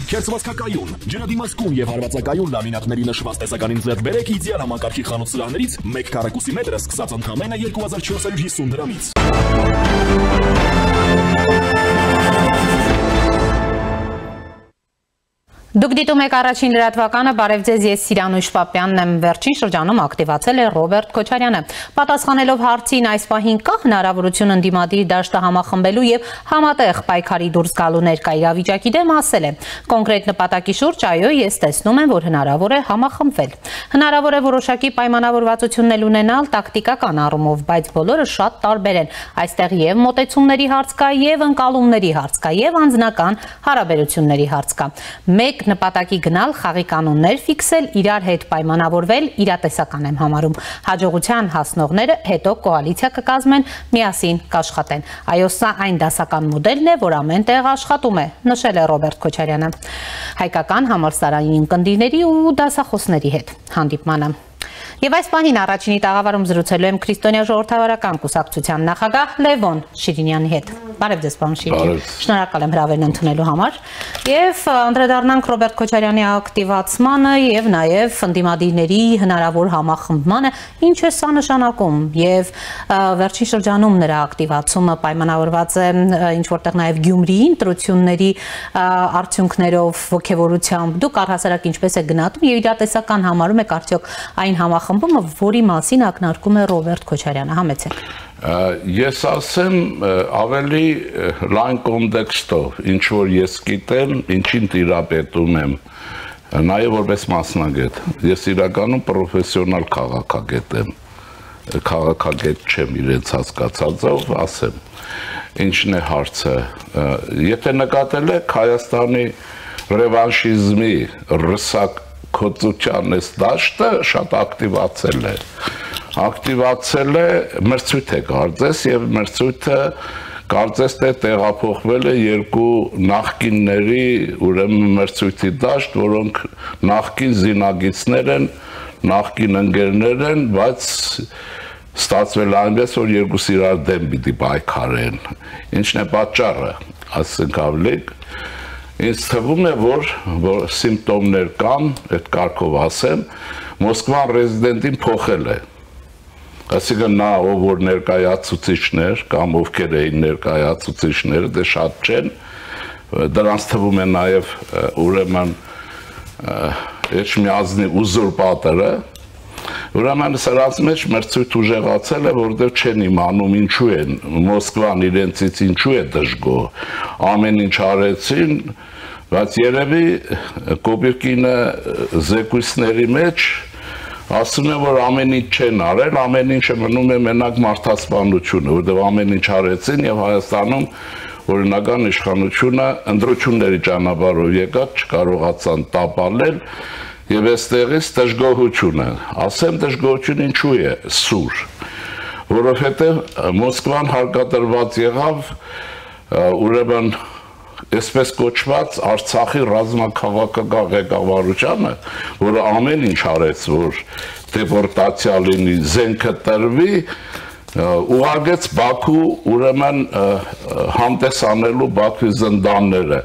Քերծվածքակայուն, ջրադիմացկուն եւ հարվածակայուն լամինատների նշված տեսականին ձեռք բերեք իդեալ համակարգի խանութ սրահներից 1 քառակուսի մետրը սկսած ընդամենը 2450 դրամից։ Դուք դիտում եք առաջին լրատվականը, բարև ձեզ, ես Սիրանույշ Պապյանն եմ, վերջին շրջանում ակտիվացել է Ռոբերտ Քոչարյանը։ Պատասխանելով հարցին այս պահին կա հնարավորություն ընդդիմադիր դաշտը համախմբելու եւ համատեղ պայքարի դուրս գալու ներկա իրավիճակի դեմ ասել է. կոնկրետ նպատակի շուրջ այո, ես տեսնում եմ, որ հնարավոր է համախմբվել։ Հնարավոր է որոշակի պայմանավորվածություններ ունենալ տակտիկական առումով, բայց բոլորը շատ տարբեր են։ Այստեղ եւ մոտեցումների հարց կա, եւ ընկալումների հարց կա, եւ անձնական հարաբերությունների հարց կա։ Մեկ նպատակի գնալ, խաղի կանոններ ֆիքսել, իրար հետ պայմանավորվել, իրատեսական եմ համարում։ Հաջողության հասնողները հետո կոալիցիա կկազմեն, միասին կաշխատեն։ Այո, սա այն դասական մոդելն է, որ ամեն տեղ աշխատում է, նշել է Ռոբերտ Քոչարյանը։ Հայկական համալսարանի ընկերների ու դասախոսների հետ հանդիպմանը։ Եվ այս պահին առաջինի տաղավարում զրուցելու եմ Քրիստոնյա ժողովրդավարական կուսակցության նախագահ Լևոն Շիրինյանի հետ։ Բարև ձեզ, պարոն Շիրինյան։ Շնորհակալ եմ հրավերն ընդունելու համար։ Եվ անդրադառնանք Ռոբերտ Քոչարյանի ակտիվացմանը եւ նաեւ ընդդիմադիրների հնարավոր համախմբմանը, ինչ է սա նշանակում, եւ վերջին շրջանում նրա ակտիվացումը պայմանավորված է ինչ որտեղ նաեւ Գյումրիի ընտրությունների արդյունքներով, ոգևորությամբ։ Դուք առհասարակ ինչպես է գնահատում եւ իրատեսական համարում եք արդյոք այն համախմբումը, որի մասին ակնարկում է Ռոբերտ Քոչարյանը, համեցեք։ Ես ասեմ ավելի լայն կոնտեքստով, ինչ որ ես գիտեմ, ինչին տիրապետում եմ, նաև որպես մասնագետ։ Ես իրականում պրոֆեսիոնալ քաղաքագետ եմ, քաղաքագետ չեմ իրենց հասկացածով, ասեմ, ինչն է հարցը։ Եթե նկատել եք Հայաստանի ռևանշիզմի ռսակոծության դաշտը շատ ակտիվացել է։ Ակտիվացել է, մրցույթ է կարծես եւ մրցույթը կարծես թե տեղափոխվել է երկու նախկինների, ուրեմն մրցույթի դաշտ, որոնք նախկին զինագիցներ են, նախկին ընկերներ են, բայց ստացվել այնպես, որ երկուս իրար դեմ պիտի պայքարեն։ Ինչն է պատճառը, ասենք ավելի, ինձ թվում է, որ սիմպտոմներ կան, այդ կարգով ասեմ, Մոսկվան ռեզիդենտին փոխել է։ Այսինքն նա ով որ ներկայացուցիչներ կամ ովքեր էին ներկայացուցիչները, դե շատ չեն, դրանց թվում է նաև ուրեմն Էջմիածնի ուզուրպատորը, ուրեմն սրանց մեջ մրցույթ ուժեղացել է, որտեղ չեն իմանում ինչու են Մոսկվան իրենցից ինչու է դժգոհ, ամեն ինչ արեցին, բայց երևի Կոբիրկինը զեկույցների մեջ ասում է, որ ամեն ինչ չեն արել, ամեն ինչը մնում է մենակ մարդասպանությունը, որտեղ ամեն ինչ արեցին եւ Հայաստանում օրինական իշխանությունը ընտրությունների ճանապարհով եկած չկարողացան տապալել եւ այստեղից դժգոհությունը, ասեմ դժգոհությունը ինչու է սուր, որովհետեւ Մոսկվան հարկադրված եղավ ուրեմն այսպես կոչված Արցախի ռազմաքաղաքական ղեկավարությանը, որը ամեն ինչ արեց, որ դեպորտացիա լինի, զենքը տրվի, ուղարկեց Բաքու, ուրեմն համտես անելու Բաքվի զնդանները։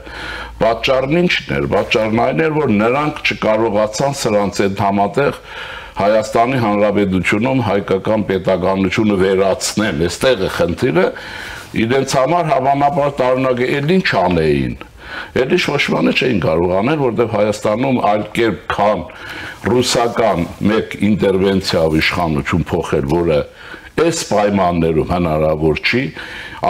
Պատճառն ինչն էր, պատճառն այն էր, որ նրանք չկարողացան սրանց հետ համատեղ Հայաստանի Հանրապետությունում հայկական պետականությունը վերացնել, այստեղ է խնդիրը, իրենց համար հավանաբար տարօրինակ էլ ինչ անեին, էլ ինչ ոչ բանը չէին կարող անել, որտեղ Հայաստանում այլ կերպ քան ռուսական մեկ ինտերվենցիայով իշխանություն փոխել, որը այս պայմաններում հնարավոր չի,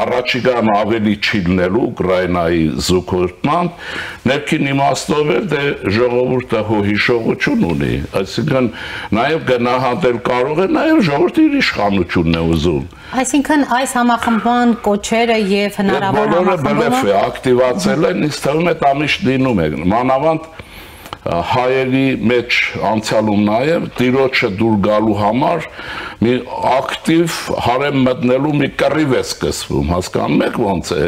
առաջիկայում ավելի չի լինելու Ուկրաինայի զուգորդմամբ, ներքին իմաստով էլ դե ժողովուրդը հիշողություն ունի, այսինքն նաև գնահատել կարող է, նաև ժողովուրդը իր իշխանությունն է ուզում։ Այսինքն այս համախմբման կոչերը եւ հնարավոր համախմբումը բլեֆ է, ակտիվացել են, ինձ թվում է դա միշտ լինում է, մանավանդ հայերի մեջ անցյալում նաև տիրոջը դուր գալու համար մի ակտիվ հարեմ մտնելու մի կռիվ է սկսվում, հասկանում եք ոնց է,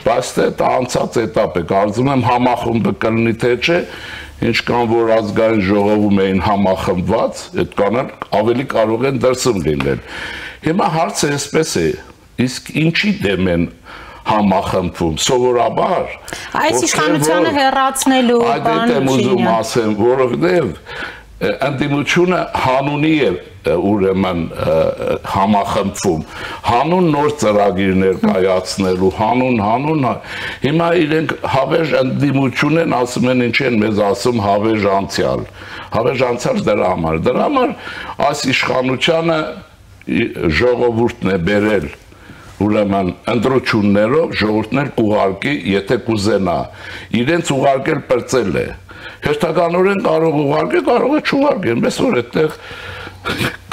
բայց դա անցած էտապ է, կարծում եմ համախմբը կլինի թե չէ, ինչքան որ ազգային ժողովում էին համախմբված, այդքան ավելի կարող են դրսում լինել։ Հիմա հարցը այսպես է, իսկ ինչի դեմ են համախմբվում, սովորաբար։ Այս իշխանությունը հեռացնելու բան չի։ Այդ եմ ուզում ասեմ, որովհետև ընդդիմությունը հանունի է ուրեմն համախմբվում, հանուն նոր ծրագիրներ կայացնելու, հանուն, հիմա իրենք հավերժ ընդդիմություն են, ասում են ինչ են մեզ ասում հավերժ անցյալ դրա համար այս իշխանությանը ժողովուրդն է բերել ուրեմն ընտրություններով ժողովուրդն էլ կուղարկի, եթե կուզենա, իրենց ուղարկել պրծել է, հերթականորեն կարող ուղարկել, կարող է չուղարկել, մեզ որ այդտեղ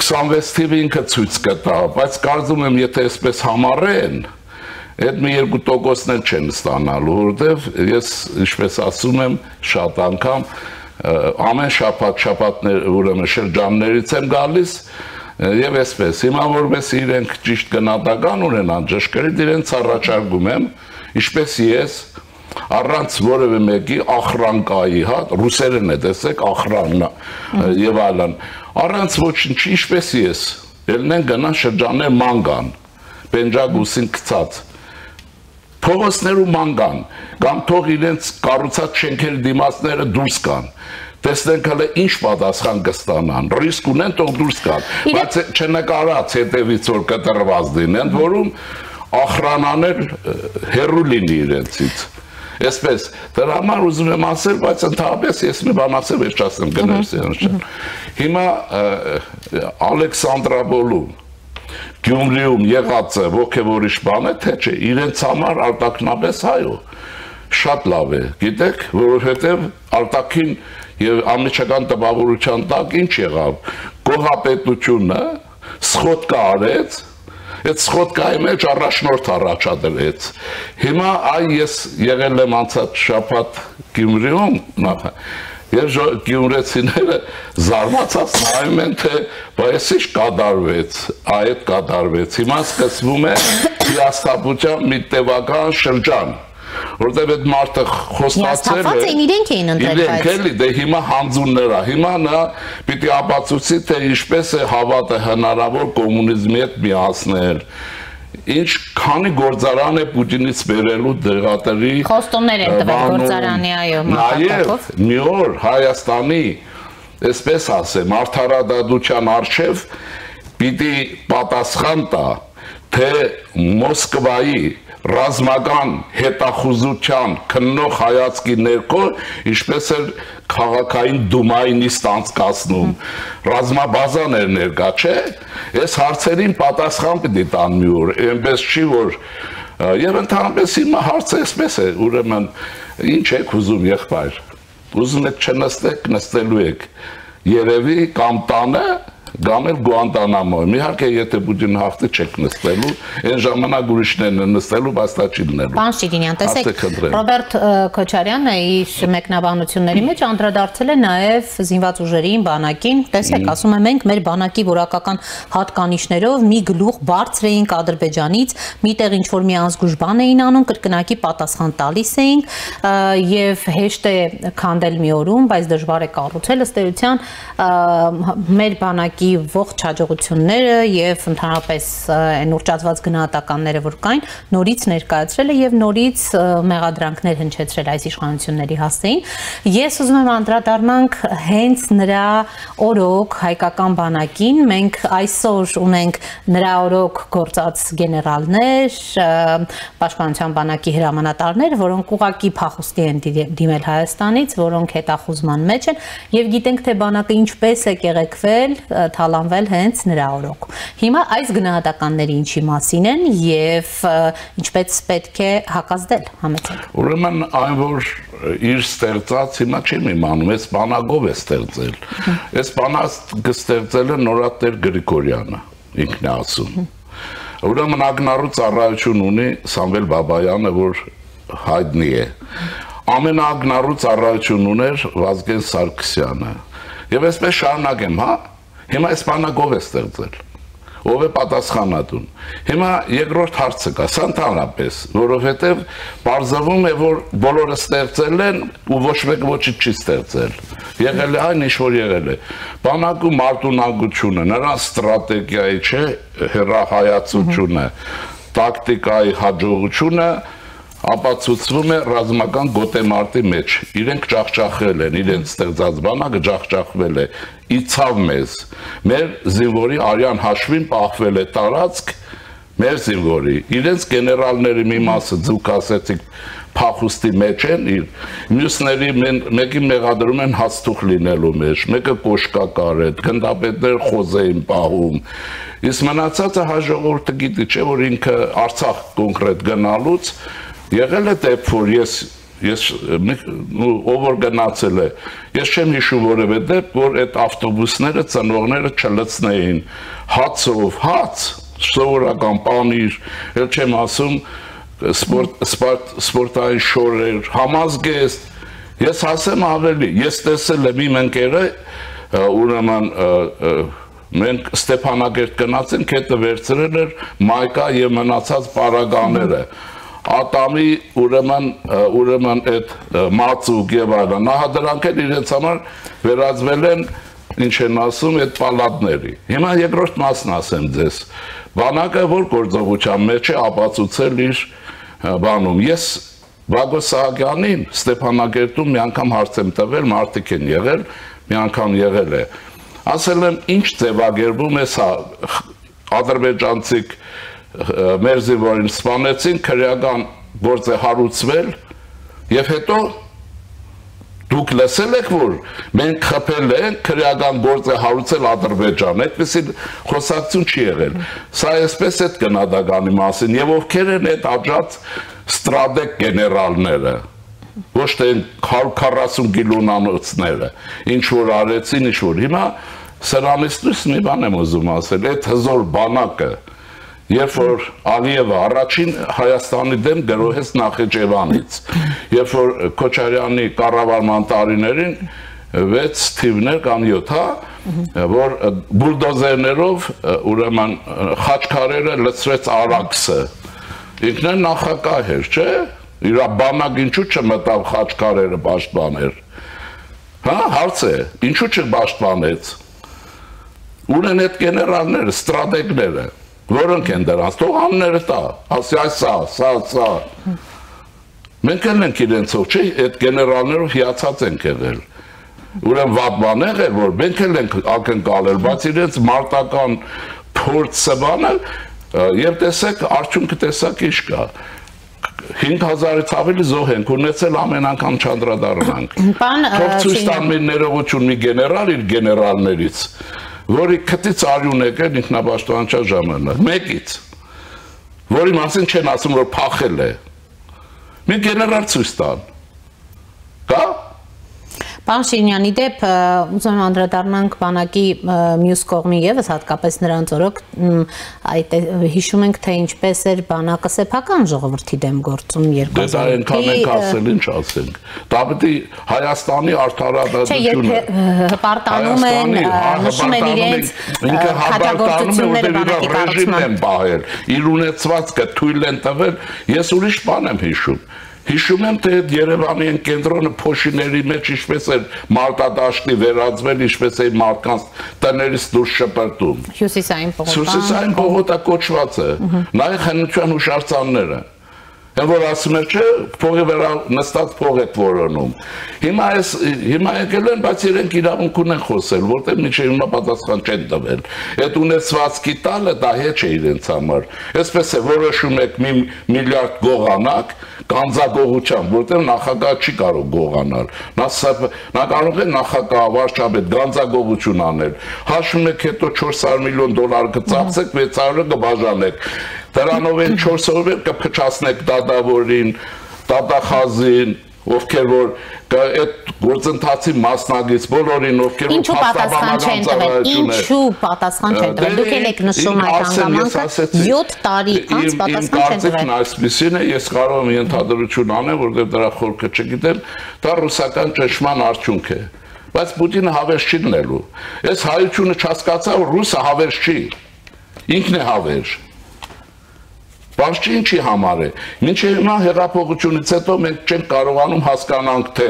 26 թիվը ինքը ցույց կտա, բայց կարծում եմ, եթե այսպես համառեն, այդ մի 2%-ն էլ չեն ստանալու, որովհետև ես, ինչպես ասում եմ, շատ անգամ ամեն շաբաթներ, ուրեմն շրջաններից եմ գալիս, եւ այսպես, հիմա որպես իրենք ճիշտ գնահատական ունենան, ճշգրիտ իրենց առաջարկում եմ, ինչպես ես, առանց որևէ մեկի ախրանկայի, հա, ռուսերեն է, տեսեք, ախրանն եւ այլն, առանց ոչինչի, ինչպես ես, ելնեն գնան շրջաններ մանգան, պենջագուսին գցած, փողոցներու մանգան, կամ թող իրենց կառուցած շենքերի դիմացները դուրս կան, տեսնենք հələ ինչ պատասխան կստանան, ռիսկ ունեն թող դուրս գան, բայց չնկարած հետևից որ կտրված լինեն, որում ախրանաներ հեռու լինի իրենցից։ Այսպես, դրա համար ուզում եմ ասել, բայց ընդհանրապես ես մի բան ասեմ, ես չասեմ գներսիան։ Հիմա Ալեքսանդրապոլում, Գյումրիում եղած է ոգևորիչ բան է, թե չէ, իրենց համար արտաքնապես հայո, շատ լավ է, գիտեք, որովհետև արտաքին եւ ամիջական տպավորության տակ ինչ եղավ, գոհապետությունը սխոտկա արեց, այդ սխոտկայի մեջ առաջնորդ առաջադրեց, հիմա ես եղել եմ անցած շաբաթ Գյումրիում, եւ գյումրեցիները զարմացած նայում են, թե բայց ինչ կատարվեց, այդ կատարվեց, հիմա սկսվում է հիասթափության մի տևական շրջան, որտեղ այդ մարդը խոստացել է, իրենք էլի, դե հիմա հանձուններ է, հիմա նա պիտի ապացուցի, թե ինչպես է հավատը հնարավոր կոմունիզմի հետ միացնել, ինչ քանի գործարան է Պուտինից բերելու դեղատերի խոստումներ են տվել գործարանի այո նաև մի օր Հայաստանի այսպես ասեմ արդարադատության արչև պիտի պատասխան տա թե Մոսկվայի ռազմական հետախուզության քննող հայացքի ներքո ինչպես էր քաղաքային դումայի նիստ անցկացնում ռազմաբազան էր ներկա չէ այս հարցերին պատասխան պիտի տան մի օր այնպես չի որ եւ ընդհանրապես հիմա հարցը այսպես է ուրեմն ինչ եք ուզում եղբայր ուզում եք չնստեք նստելու եք երևի կամ տանը Կամ էլ Գուանտանամոյում, իհարկե եթե Պուտինը հաղթի չեք նստելու, այն ժամանակ ուրիշներն են նստելու, բայց դա չի լինելու։ Պարոն Շիրինյան, տեսեք, Ռոբերտ Քոչարյանը իր մեկնաբանությունների մեջ անդրադարձել է նաև զինված ուժերին, բանակին, տեսեք, ասում է մենք մեր բանակի որակական հատկանիշներով մի գլուխ բարձր էինք Ադրբեջանից, միտեղ ինչ-որ մի անզգույշ բան էին անում, կրկնակի պատասխան տալիս էինք եւ հեշտ է քանդել մի օրում, բայց դժվար է կառուցել ըստ էության մեր բանակի ողջ հաջողությունները եւ ընդհանրապես այն ուռճացված գնահատականները որ կային նորից ներկայացրել է եւ նորից մեղադրանքներ հնչեցրել այս իշխանությունների հասցեին ես ուզում եմ անդրադառնանք հենց նրա օրոք հայկական բանակին մենք այսօր ունենք նրա օրոք գործած գեներալներ պաշտպանության բանակի հրամանատարներ որոնք ուղակի փախուստի են դիմել Հայաստանից որոնք հետախուզման մեջ են եւ գիտենք թե բանակը ինչպես է կեղեքվել թալանվել հենց նրա օրոք։ Հիմա այս գնահատականները ինչի մասին են եւ ինչպես պետք է հակազդել համեցեք։ Ուրեմն այն որ իր ստեղծած հիմա չեմ իմանում, այս բանակով է ստեղծել։ Այս բանակը ստեղծել է Նորատեր Գրիգորյանը, ինքն է ասում։ Ուրեմն ակնառու ծառայություն ունի Սամվել Բաբայանը, որ հայտնի է։ Ամենաակնառու ծառայություն ուներ Վազգեն Սարգսյանը։ Եվ այսպես շարունակեմ, հա։ Հիմա այս բանակով է ստեղծել, ով է պատասխանատուն։ Հիմա երկրորդ հարցը կա, սա ընդհանրապես, որովհետև պարզվում է, որ բոլորը ստեղծել են ու ոչ մեկ ոչինչ չի ստեղծել։ Եղել է այն, ինչ որ եղել է։ Բանակու մարտունակությունը, նրան ստրատեգիայի չէ, հեռահայացությունը, տակտիկայի հաջողությունը ապացուցվում է ռազմական գոտեմարտի մեջ։ Իրենք ջախջախել են, իրենց ստեղծած բանակը ջախջախվել է, իցավ մեզ։ Մեր զինվորի արյան հաշվին պահվել է տարածք, մեր զինվորի։ Իրենց գեներալների մի մասը ձուկ ասեցիք փախուստի մեջ են, մյուսների մեկին մեղադրում են հացթուղ լինելու մեջ, մեկը կոշկակար է, գնդապետներ խոզ էին պահում։ Իսկ մնացածը հայ ժողովուրդը գիտի, չէ՞ որ ինքը Արցախ կոնկրետ գնալուց եղել է դեպք, որ ես ով որ գնացել է, ես չեմ հիշում որևէ դեպք, որ այդ ավտոբուսները ծնողները չլցնեին հացով, հաց, սովորական պանիր, էլ չեմ ասում սպորտային շորեր, համազգեստ, ես ասեմ ավելի, ես տեսել եմ իմ ընկերը, ուրեմն մենք Ստեփանագերտ գնացինք, հետը վերցրել էր մայկա եւ մնացած պարագաները, ատամի ուրեմն այդ մածուկ եւ այլն, նահա դրանք էլ իրենց համար վերածվել են, ինչ են ասում, այդ պալատների։ Հիմա երկրորդ մասն ասեմ ձեզ, բանակը որ գործողության մեջ է ապացուցել իր բանում, ես Վագո Սահակյանին Ստեփանագերտում մի անգամ հարց եմ տվել, մարդիկ են եղել, մի անգամ եղել է, ասել եմ ինչ ձևագերբում է սա, ադրբեջանցիք մեր զինվորին սպանեցին, քրեական գործ է հարուցվել եւ հետո դուք լսել եք որ մենք խփել ենք, քրեական գործ է հարուցել Ադրբեջան, այդպեսի խոսակցություն չի եղել։ Սա այսպես է գնահատականի մասին եւ ովքեր են այդ աջած ստրատեգ գեներալները, ոչ թե 140 կիլոնանոցները, ինչ որ արեցին, ինչ որ հիմա սրանից դուրս մի բան եմ ուզում ասել, այդ հզոր բանակը երբ որ Ալիևը առաջին Հայաստանի դեմ գրոհեց Նախիջևանից, երբ որ Քոչարյանի կառավարման տարիներին 6 թիվներ կամ 7, որ բուլդոզերներով ուրեմն խաչքարերը լցրեց Արաքսը, ինքն էլ նախագահ էր, չէ՞, իր բանակ ինչու չմտավ խաչքարերը պաշտպաներ, հա, հարց է, ինչու չպաշտպանեց, ունեն այդ գեներալները, ստրատեգները, որոնք են դրանց, թող անները տա, ասի սա, մենք էլ ենք իրենցով, չէ, այդ գեներալներով հիացած ենք եղել, ուրեմն վատ բան եղել, որ մենք էլ ենք ակնկալել, բայց իրենց մարտական փորձը բանը, եւ տեսեք, արդյունքը տեսակ ինչ կա, 5000-ից ավելի զոհ ենք ունեցել ամեն անգամ չանդրադառնանք, թող ցույց տան մի ներողություն մի գեներալ իր գեներալներից, որի քթից արյուն եկել ինքնապաշտպանության ժամանակ, մեկից, որի մասին չեն ասում, որ փախել է, մի գեներալ ցույց տան, կա? Պարոն Շիրինյանի դեպ ուզում եմ անդրադառնանք բանակի մյուս կողմի եւս հատկապես նրանց օրոք հիշում ենք թե ինչպես էր բանակը սեփական ժողովրդի դեմ գործում երկու դա այնքան ենք ասել ինչ ասենք դա պետք է Հայաստանի արդարադատությունը հպարտանում են նշում են իրենց քաջագործությունները բանակի կառուցման են պահել իր ունեցվածքը թույլ են տվել ես ուրիշ բան եմ Հիշում եմ, թե Երևանի են կենտրոնը փոշիների մեջ ինչպես էր մարտադաշտի վերածվել, ինչպես էր մարդկանց տներից դուրս շպրտում։ Հյուսիսային պողոտա կոչված է, նայեք հնության հուշարձանները։ Են որ ասում էր, չէ, փողի վրա նստած փող է որոնում։ Հիմա եկել են, բայց իրենք իրավունք ունեն խոսել, որտեղ մինչև հիմա պատասխան չեն տվել։ Այդ ունեցվածքի տալը դա հեչ է իրենց համար։ Այսպես է, որոշում եք մի միլիարդ գողանակ գանձագողությամբ, որտեղ նախագահ չի կարող գողանալ։ Նա կարող է նախագահ վարչապետ գանձագողություն անել։ Հաշվում եք հետո 400 միլիոն դոլար կծախսեք, 600-ը կբաժանեք։ Դրանով են 400-ը կփչացնեք դատավորին, դատախազին, ովքեր որ այդ գործընթացի մասնագետ բոլորին ովքեր որ փաստաբանական ծառայություն է ինչու պատասխան չեն տվել դուք եք նշում այդ հանգամանքը 7 տարի անց պատասխան չեն տվել այսպեսին է ես կարող եմ ենթադրություն անեմ որովհետև դրա խորքը չգիտեմ դա ռուսական ճնշման արդյունք է բայց Պուտինը հավես չի դնելու այս հայությունը չհասկացա որ ռուսը հավես չի ինքն է հավես Բայց ինչի համար է։ Մինչև հիմա հեղափոխությունից հետո մենք չենք կարողանում հասկանանք թե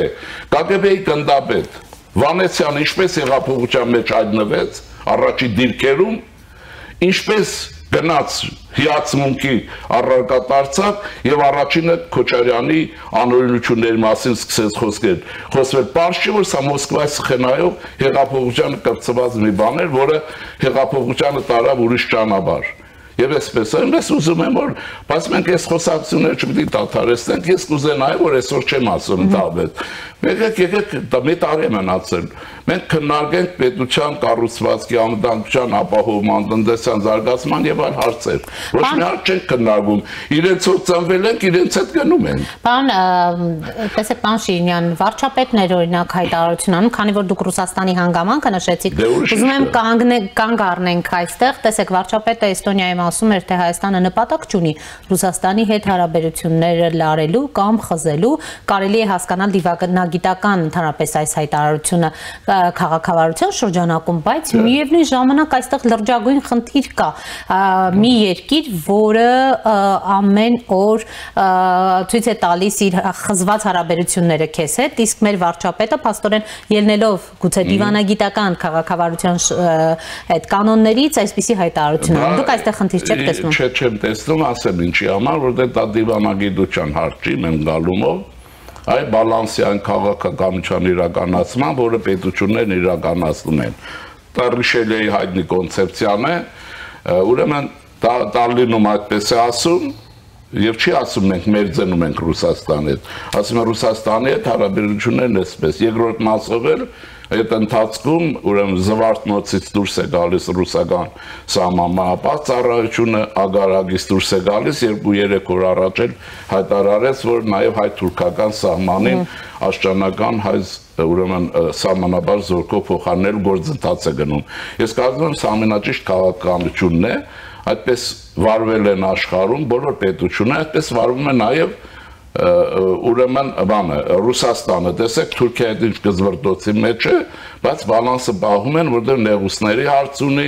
ԿԳԲ-ի գնդապետ Վանեցյանը ինչպես հեղափոխության մեջ հայտնվեց առաջի դիրքերում, ինչպես գնաց հիացմունքի առարկա դարձավ եւ առաջինը Քոչարյանի անօրինությունների մասին սկսեց խոսվել պարզ չի որ սա Մոսկվայի սխենայով հեղափոխությանը կրծված մի բան էր որը հեղափոխությանը տարավ ուրիշ ճանապարհ Եվ այսպես այնպես ուզում եմ որ բայց մենք այս խոսակցությունները չպետք է դադարեցնենք ես կուզենայի որ այսօր չեմ ասում դավետ եկեք մի տարի մնացել մենք քննարկենք պետության կառուցվածքի անվտանգության ապահովման տնտեսական զարգացման եւ այլ հարցեր ոչ մի հարց չենք քննարկում իրենց որ ծնվել ենք իրենց հետ գնում են Պարոն տեսեք պարոն Շիրինյան վարչապետներ օրինակ հայտարարություն անում քանի որ դուք Ռուսաստանի հանգամանքը նշեցիք ուզում եմ կանգ առնենք այստեղ տեսեք վարչապետը Էստոնիայում ասում էր թե Հայաստանը նպատակ չունի Ռուսաստանի հետ հարաբերությունները լարելու կամ խզելու կարելի է հասկանալ դիվանագիտական ընդհանրապես այս հայտարարությունը քաղաքավարության շրջանակում բայց միևնույն ժամանակ այստեղ լրջագույն խնդիր կա մի երկիր որը ամեն օր ցույց է տալիս իր խզված հարաբերությունները քեզ հետ իսկ մեր վարչապետը փաստորեն ելնելով գուցե դիվանագիտական քաղաքավարության այդ կանոններից այսպիսի հայտարարություն անում դուք այստեղ խնդիր չեք տեսնում չեմ տեսնում ասեմ ինչի համար որտեղ դա դիվանագիտության հարց չի մեն գալումով Այ բալանսյան քաղաքականության իրականացման, որը պետություններն իրականացնում են։ Դա Ռիշելիեի հայտնի կոնցեպցիան է, ուրեմն Տալինում այդպես է ասում, եւ չի ասում մենք մերձենում ենք Ռուսաստանի հետ, ասում են Ռուսաստանի հետ հարաբերություններն էսպես։ Երկրորդ մասով էլ այդ ընթացքում ուրեմն զվարթնոցից դուրս է գալիս ռուսական սահմանապահ ծառայությունը ագարագից դուրս է գալիս 2-3 օր առաջ էլ հայտարարեց որ նաև հայ-թուրքական սահմանին աշճանական հայ ուրեմն սահմանաբար զորքով փոխարինել գործընթաց է գնում ես կարծում եմ սա ամենաճիշտ քաղաքականությունն է այդպես վարվել են աշխարհում բոլոր պետությունները այդպես վարվում է նաև ուրեմն բանը Ռուսաստանը տեսեք Թուրքիայի ինչ գզվրդոցի մեջ է բայց բալանսը պահում են որտեղ նեղուսների հարց ունի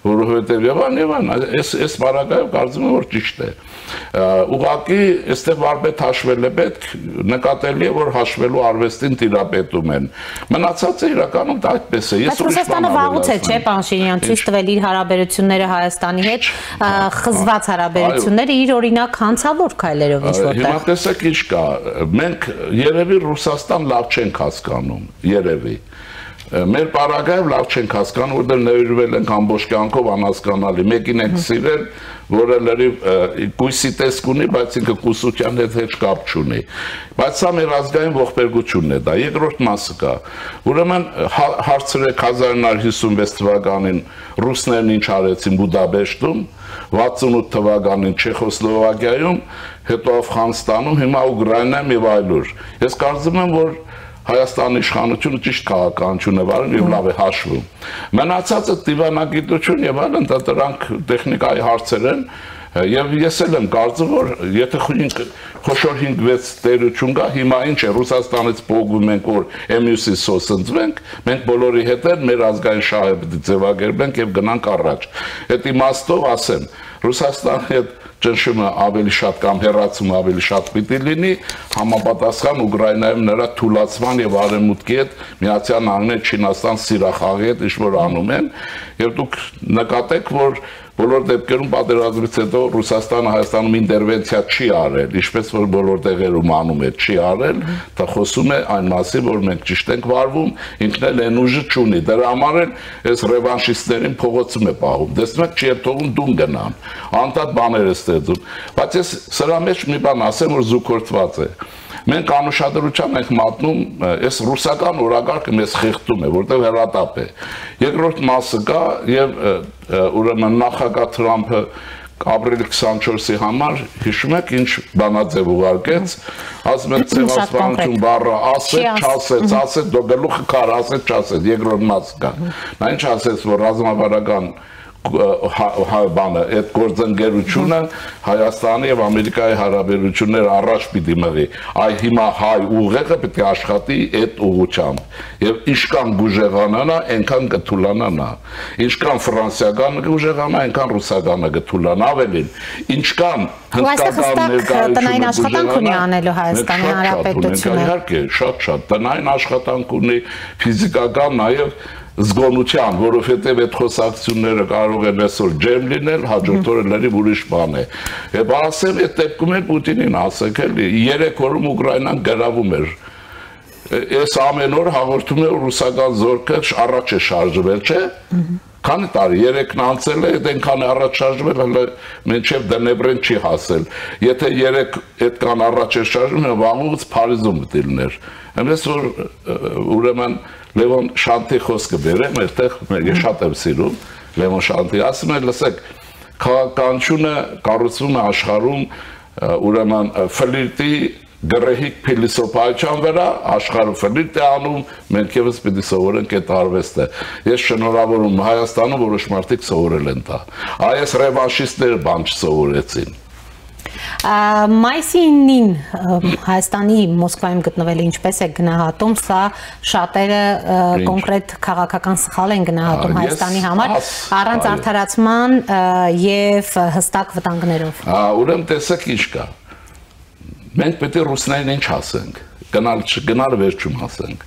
որովհետև եւ այս բարակայով կարծում եմ որ ճիշտ է ուղղակի այստեղ վարպետ հաշվել է պետք նկատելի է որ հաշվելու արվեստին տիրապետում են մնացածը իրականում դա այդպես է ես Ռուսաստանը վաղուց է չէ պարոն Շիրինյան ցույց տվել իր հարաբերությունները Հայաստանի հետ խզված հարաբերությունները իր օրինակ հանցավոր քայլերով ինչ որտեղ Հիմա տեսեք ինչ կա մենք երևի Ռուսաստան լավ չենք հասկանում երևի Մեր պարագայով լավ չենք հասկանում, որտեղ նվիրվել ենք ամբողջ կյանքով անհասկանալի։ Մեկին ենք սիրել, որը լրիվ կույսի տեսք ունի, բայց ինքը կուսության հետ հեչ կապ չունի։ Բայց սա մեր ազգային ողբերգությունն է դա։ Երկրորդ մասը կա։ Ուրեմն հարցրեք 1956 թվականին ռուսներն ինչ արեցին Բուդապեշտում, 68 թվականին Չեխոսլովակիայում, հետո Աֆղանստանում, հիմա Ուկրաինայում եւ այլուր։ Ես կարծում եմ, որ Հայաստանի իշխանությունը ճիշտ քաղաքականություն է վարում եւ լավ է հաշվում։ Մնացածը դիվանագիտություն եւ այլն դա դրանք տեխնիկայի հարցեր են եւ ես էլ եմ կարծում որ եթե խոշոր 5-6 տերություն կա հիմա ինչ է Ռուսաստանից փոխվում ենք որ MUC-ից սոսնձվենք մենք բոլորի հետ մեր ազգային շահը պետք է ձևակերպենք եւ գնանք առաջ։ Այդ իմաստով ասեմ Ռուսաստանի հետ ճնշումը ավելի շատ կամ հեռացումը ավելի շատ պիտի լինի համապատասխան Ուկրաինայում նրա թուլացման եւ արևմուտքի հետ Միացյալ Նահանգներ Չինաստան սիրախաղի հետ ինչ-որ անում են եւ դուք նկատեք որ բոլոր դեպքերում պատերազմից հետո Ռուսաստանը Հայաստանում ինտերվենցիա չի արել ինչպես որ բոլոր տեղերում անում է չի արել դա խոսում է այն մասին որ մենք ճիշտ ենք վարվում ինքն էլ այն ուժը չունի դրա համար էլ այս ռևանշիստներին փողոցում է պահում տեսնում եք չի թողում դուն գնան անդադ բաներ է ստեղծում բայց ես սրա մեջ մի բան ասեմ որ զուգորդված է Մենք անուշադրությամբ ենք մատնում այս ռուսական օրակարգը մեզ խեղդում է, որտեղ հեռատապ է։ Երկրորդ մասը կա եւ ուրեմն նախագահ Թրամփը ապրիլի 24-ի համար հիշում եք ինչ բանաձև ուղարկեց, ասում են ցեղասպանություն բառը ասեց, դու գլուխը քար ասեց, չասեց, երկրորդ մասը կա։ Նա ինչ ասեց, որ ռազմավարական բանը այդ գործընկերությունը Հայաստանի եւ Ամերիկայի հարաբերությունները առաջ պիտի մղի այ հիմա հայ ուղեղը պետք է աշխատի այդ ուղղությամբ եւ ինչքան գուժեղանանա այնքան կթուլանա ինչքան ֆրանսիականը գուժեղանա այնքան ռուսականը կթուլանա ավելին ինչքան հնդկական տնային աշխատանք ունի անելու Հայաստանի Հանրապետությունը իհարկե շատ տնային աշխատանք ունի ֆիզիկական նաեւ զգոնության, որովհետև այդ խոսակցությունները կարող են այսօր ջերմ լինել, հաջորդ օրը լրիվ ուրիշ բան է։ Եվ ասեմ, այդ դեպքում էլ Պուտինին ասեք էլի, 3 օրում Ուկրաինան գրավում էր։ Այս ամեն օր հաղորդում է ռուսական զորքը առաջ է շարժվել, չէ՞։ Քանի տարի 3-ն անցել է, այդքան առաջ շարժվել, հələ մինչև Դնեպրեն չի հասել։ Եթե 3 այդքան առաջ է շարժվում, վաղուց Փարիզում դիլներ։ Այնպես որ ուրեմն Լևոն Շանթի խոսքը բերեմ, այդտեղ ես շատ եմ սիրում Լևոն Շանթի, ասում է, լսեք, քաղաքականությունը կառուցվում է աշխարհում ուրեմն ֆլիրտի գրեհիկ փիլիսոփայության վրա, աշխարհը ֆլիրտ է անում, մենք եւս պիտի սովորենք այդ արվեստը։ Ես շնորհավորում Հայաստանում որոշ մարդիկ սովորել են դա։ Այս ռևանշիստները բան չսովորեցին։ Մայիսի 9-ին Հայաստանի Մոսկվայում գտնվել է, ինչպես է գնահատում, սա շատերը կոնկրետ քաղաքական սխալ են գնահատում Հայաստանի համար, առանց արդարացման եւ հստակ վտանգներով։ Ուրեմն տեսեք ինչ կա։ Մենք պետք է ռուսներին ինչ ասենք, գնալ վերջում ասենք։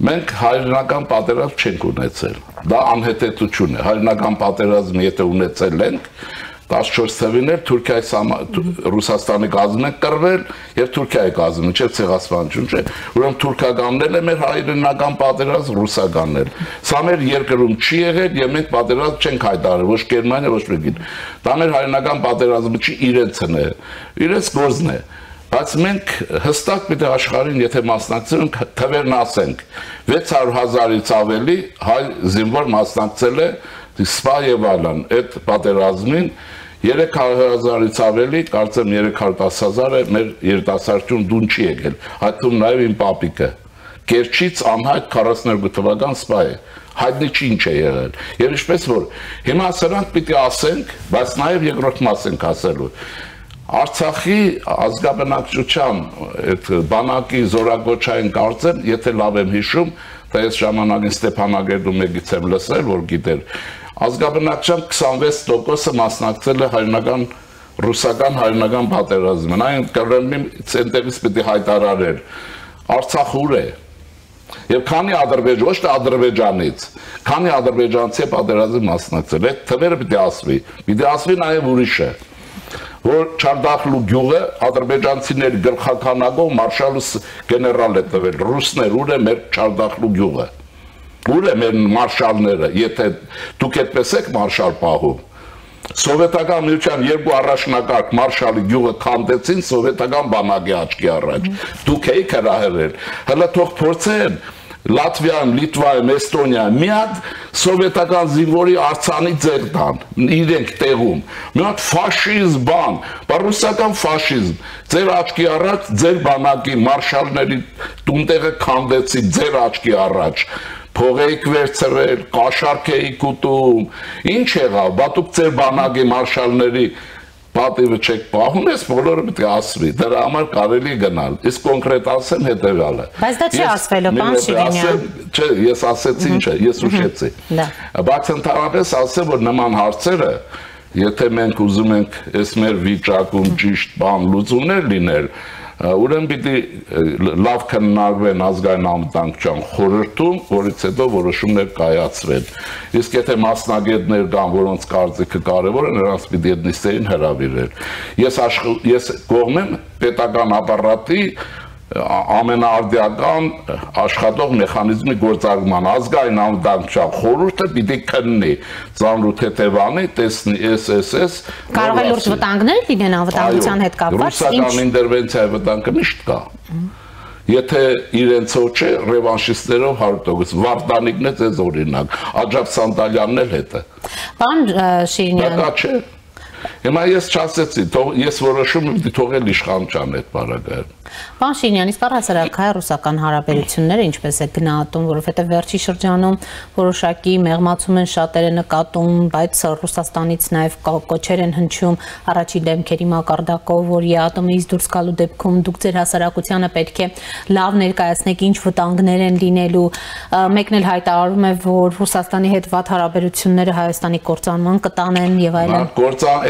Մենք հայրենական պատերազմ չենք ունեցել։ Դա անհետեցություն է։ Հայրենական պատերազմ եթե ունեցել ենք, 14 թվականին էր Ռուսաստանի կազմն ենք կռվել եւ Թուրքիայի կազմը, չէ՞ ցեղասպանություն, չէ։ Ուրեմն թուրքականն է մեր հայրենական պատերազմ, ռուսականն է։ Սա մեր երկրում չի եղել եւ մենք պատերազմ չենք հայտարարել, ոչ Գերմանիա, ոչ մեկին։ Դա մեր հայրենական պատերազմը չի, իրենցն է, իրենց գործն է։ Բայց մենք հստակ պիտի աշխարհին, եթե մասնակցենք, թվերն ասենք, 600,000-ից ավելի հայ զինվոր մասնակցել է սպա եւ այլն այդ պատերազմին, 300,000-ից ավելի, կարծեմ 310,000-ը մեր երիտասարդություն դուն չի եկել, հայտնում նաեւ իմ պապիկը, Կերչից անհայտ 42 թվական սպա է, հայտնի չի ինչ է եղել, եւ ինչպես որ հիմա սրանք պիտի ասենք, բայց նաեւ երկրորդ մաս ենք ասելու, Արցախի ազգաբնակչության այդ բանակի զորակոչային կարծեմ, եթե լավ եմ հիշում, դա ես ժամանակին Ստեփանագերդում մեկից եմ լսել, որ գիտեր, ազգաբնակչության 26%-ը մասնակցել է հայրենական ռուսական հայրենական պատերազմին, այն Կրեմլին ցենտրից պիտի հայտարարեր, Արցախ ուր է, եւ քանի Ադրբեջան, ոչ թե Ադրբեջանից, քանի ադրբեջանցի պատերազմի մասնակցել, այդ թվերը պիտի ասվի նաեւ ուրիշը որ Չարդախլու գյուղը ադրբեջանցիների գլխականագով մարշալուս գեներալ է տվել, ռուսներ ուր է մեր Չարդախլու գյուղը, ուր է մեր մարշալները, եթե դուք այդպես եք մարշալ պահում, Սովետական միության 2 առաջնակարգ մարշալի գյուղը քանդեցին սովետական բանակի աչքի առաջ, դուք եք հրահրել, հələ թող փորձեն Լատվիայում, Լիտվայում, Էստոնիայում մի հատ սովետական զինվորի արձանի ձեր տան, իրենք տեղում, մի հատ ֆաշիզմ բան, ռուսական ֆաշիզմ, ձեր աչքի առաջ, ձեր բանակի մարշալների տունտեղը քանդեցին ձեր աչքի առաջ, փող եք վերցրել, կաշառք եք ուտում, ինչ եղավ, բա դուք ձեր բանակի մարշալների պատիվը չեք պահում, ես բոլորը պետք է ասվի, դրա համար կարելի գնալ, իսկ կոնկրետ ասեմ հետևյալը։ Բայց դա չի ասվելու, պարոն Շիրինյան։ Չէ, ես ասեցի ինչը, ես ուշեցի։ Բայց ընդհանրապես ասեմ, որ նման հարցերը, եթե մենք ուզում ենք այս մեր վիճակում ճիշտ բան լուծումներ լինել, ուրեմն պիտի լավ քննարկվեն ազգային անվտանգության խորհրդում, որից հետո որոշումներ կայացվեն։ Իսկ եթե մասնագետներ կան, որոնց կարծիքը կարևոր է, նրանց պիտի այդ նիստերին հրավիրել։ Ես կողմ եմ պետական ապարատի ամենաարդիական աշխատող մեխանիզմի գործարկման ազգային անվտանգության խորհուրդը պիտի քննի ծանրու թեթևանի, տեսնի SSS կարող է լուրջ վտանգներ լինեն անվտանգության հետ կապված, ռուսական ինտերվենցիայի վտանգը միշտ կա։ Եթե իրենցով չէ, ռևանշիստներով 100%, Վարդանիկն է ձեզ օրինակ, Աջափ Սանտալյանն էլ հետը։ Պարոն Շիրինյան։ Դա չէ։ Հիմա ես չասեցի, ես որոշում եմ թողել իշխանության այդ բառակը։ Պարոն Շիրինյան, իսկ առհասարակ հայ-ռուսական հարաբերությունները ինչպես է գնահատում, որովհետև վերջի շրջանում որոշակի մեղմացում են շատերը նկատում, բայց Ռուսաստանից նաև կոչեր են հնչում առաջին դեմքերի մակարդակով, որ ԵԱՏՄ-ից դուրս գալու դեպքում դուք ձեր հասարակությանը պետք է լավ ներկայացնեք, ինչ վտանգներ են լինելու, մեկն էլ հայտարարում է, որ Ռուսաստանի հետ վատ հարաբերությունները Հայաստանի կործանման կտանեն եւ այլն։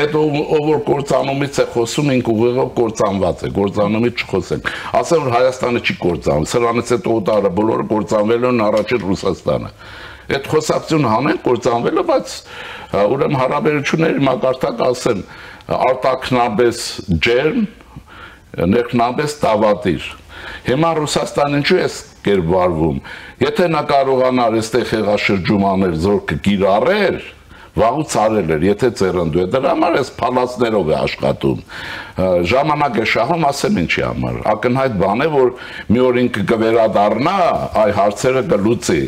Այդ ով որ կործանումից է խոսում, ինք ուղիղով կործանված է, կործանումից չխոսենք։ Ասեմ, որ Հայաստանը չի կործանում, սրանից հետո օտարը բոլորը կործանվել են առաջին Ռուսաստանը։ Այդ խոսակցությունը հանեն կործանվել է, բայց ուրեմն հարաբերությունների մակարդակը ասեմ արտաքնաբես ջերմ, ներքնաբես տավատիր։ Հիմա Ռուսաստանը ինչու է կերպ վարվում։ Եթե նա կարողանար այստեղ հեղաշրջում անել, զորքը կիրառեր, վաղուց արել էր, եթե ծերնդու է, դրա համար այս փալացներով է աշխատում։ Ժամանակ է շահում, ասեմ ինչի համար։ Ակնհայտ բան է, որ մի օր ինքը կվերադառնա, այ հարցերը կլուծի,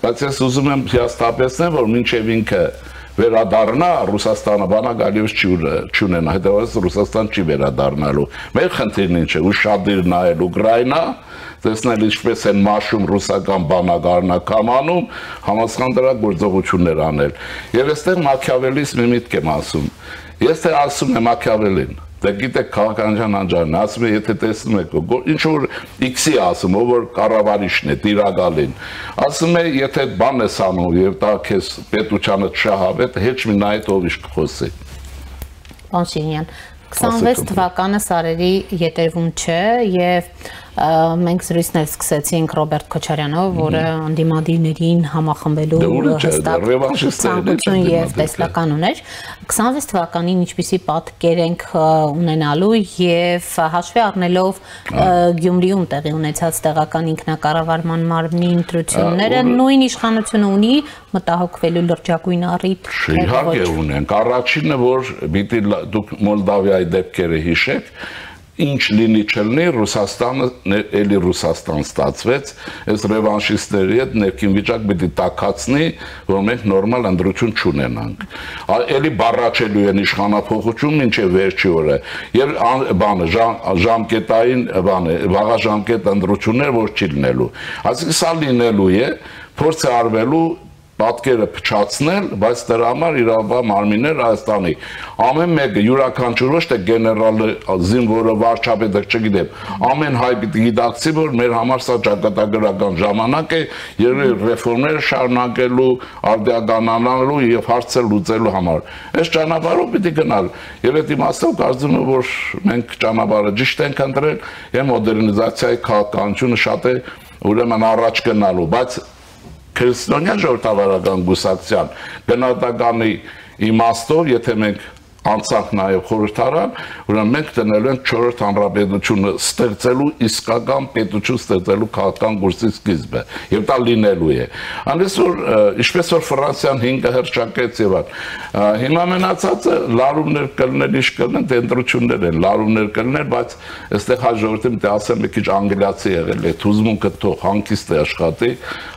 բայց ես ուզում եմ հիասթափեցնել, որ մինչև ինքը վերադառնա Ռուսաստանը բանակ այլևս չունենա, հետևաբար Ռուսաստան չի վերադառնալու։ Մեր խնդիրն ինչ է, ուշադիր նայել Ուկրաինա, տեսնել ինչպես են մաշում ռուսական բանակարնակամ անում, համացան դրա գործողություններ անել։ Եվ այստեղ Մաքիավելիս մի միտք եմ ասում։ Ես թե ասում եմ Մաքիավելին, դե գիտեք քաղաքականության անջանն, ասում է եթե տեսնում եք, ինչ որ X-ի ասում, ով որ կառավարիչն է, տիրակալին, ասում է եթե բան ես անում եւ դա քեզ պետությանը շահավետ, հեչ մի նայ ով իշ կխոսի։ Պարոն Շիրինյան, 26 թվականը սարերի յետևում չէ եւ մենք զրույցներ սկսեցինք Ռոբերտ Քոչարյանով, որը անդիմադիրներին համախմբելու հստակ ցանկություն եւ տեսլական ուներ։ 26 թվականին ինչպիսի պատկեր ենք ունենալու եւ հաշվի առնելով Գյումրիում տեղի ունեցած տեղական ինքնակառավարման մարմնի ընտրությունները, նույն իշխանությունը ունի մտահոգվելու լրջագույն առիթ։ Իհարկե ունենք։ Առաջինը, որ պիտի դուք Մոլդավիայի դեպքերը հիշեք, ինչ լինի չլինի, Ռուսաստանը էլի Ռուսաստան ստացվեց, այս ռևանշիստների հետ ներքին վիճակ պիտի տաքացնի, որ մենք նորմալ ընտրություն չունենանք։ Էլի բառաչելու են իշխանափոխություն մինչև վերջի օրը։ Եվ բանը ժամկետային բանը, վաղաժամկետ ընտրություններ, որ չի լինելու։ Այսինքն սա լինելու է, փորձ է արվելու պատկերը փչացնել, բայց դրա համար իրավաբան մարմիններ Հայաստանի ամեն մեկը յուրաքանչյուր ոչ թե գեներալը, զինվորը, վարչապետը, չգիտեմ, ամեն հայ պիտի գիտակցի, որ մեր համար սա ճակատագրական ժամանակ է, ռեֆորմներ շարունակելու, արդիականանալու եւ հարցեր լուծելու համար։ Այս ճանապարհով պիտի գնալ։ Եվ այդ իմաստով կարծում եմ, որ մենք ճանապարհը ճիշտ ենք ընտրել, եւ մոդեռնիզացիայի քաղաքականությունը շատ է ուրեմն առաջ գնալու, բայց քրիստոնյա ժողովրդավարական գուսակցության գնահատականի իմաստով, եթե մենք անցանք նաև խորհրդարան, ուրեմն մենք դնելու ենք 4-րդ հանրապետությունը ստեղծելու իսկական պետություն ստեղծելու քաղաքական գործի սկիզբը, եւ դա լինելու է։ Այնպես որ ինչպես որ Ֆրանսիան 5 հրճակեց եւ այլ։ Հիմա մնացածը լարումներ կլներ, ինչ կլնեն, դենտրություններ են, լարումներ կլներ, բայց այստեղ հայ ժողովրդին դե ասեմ մի քիչ անգլիացի եղել է, թուզմունքը թող հանգիստ է աշխատի,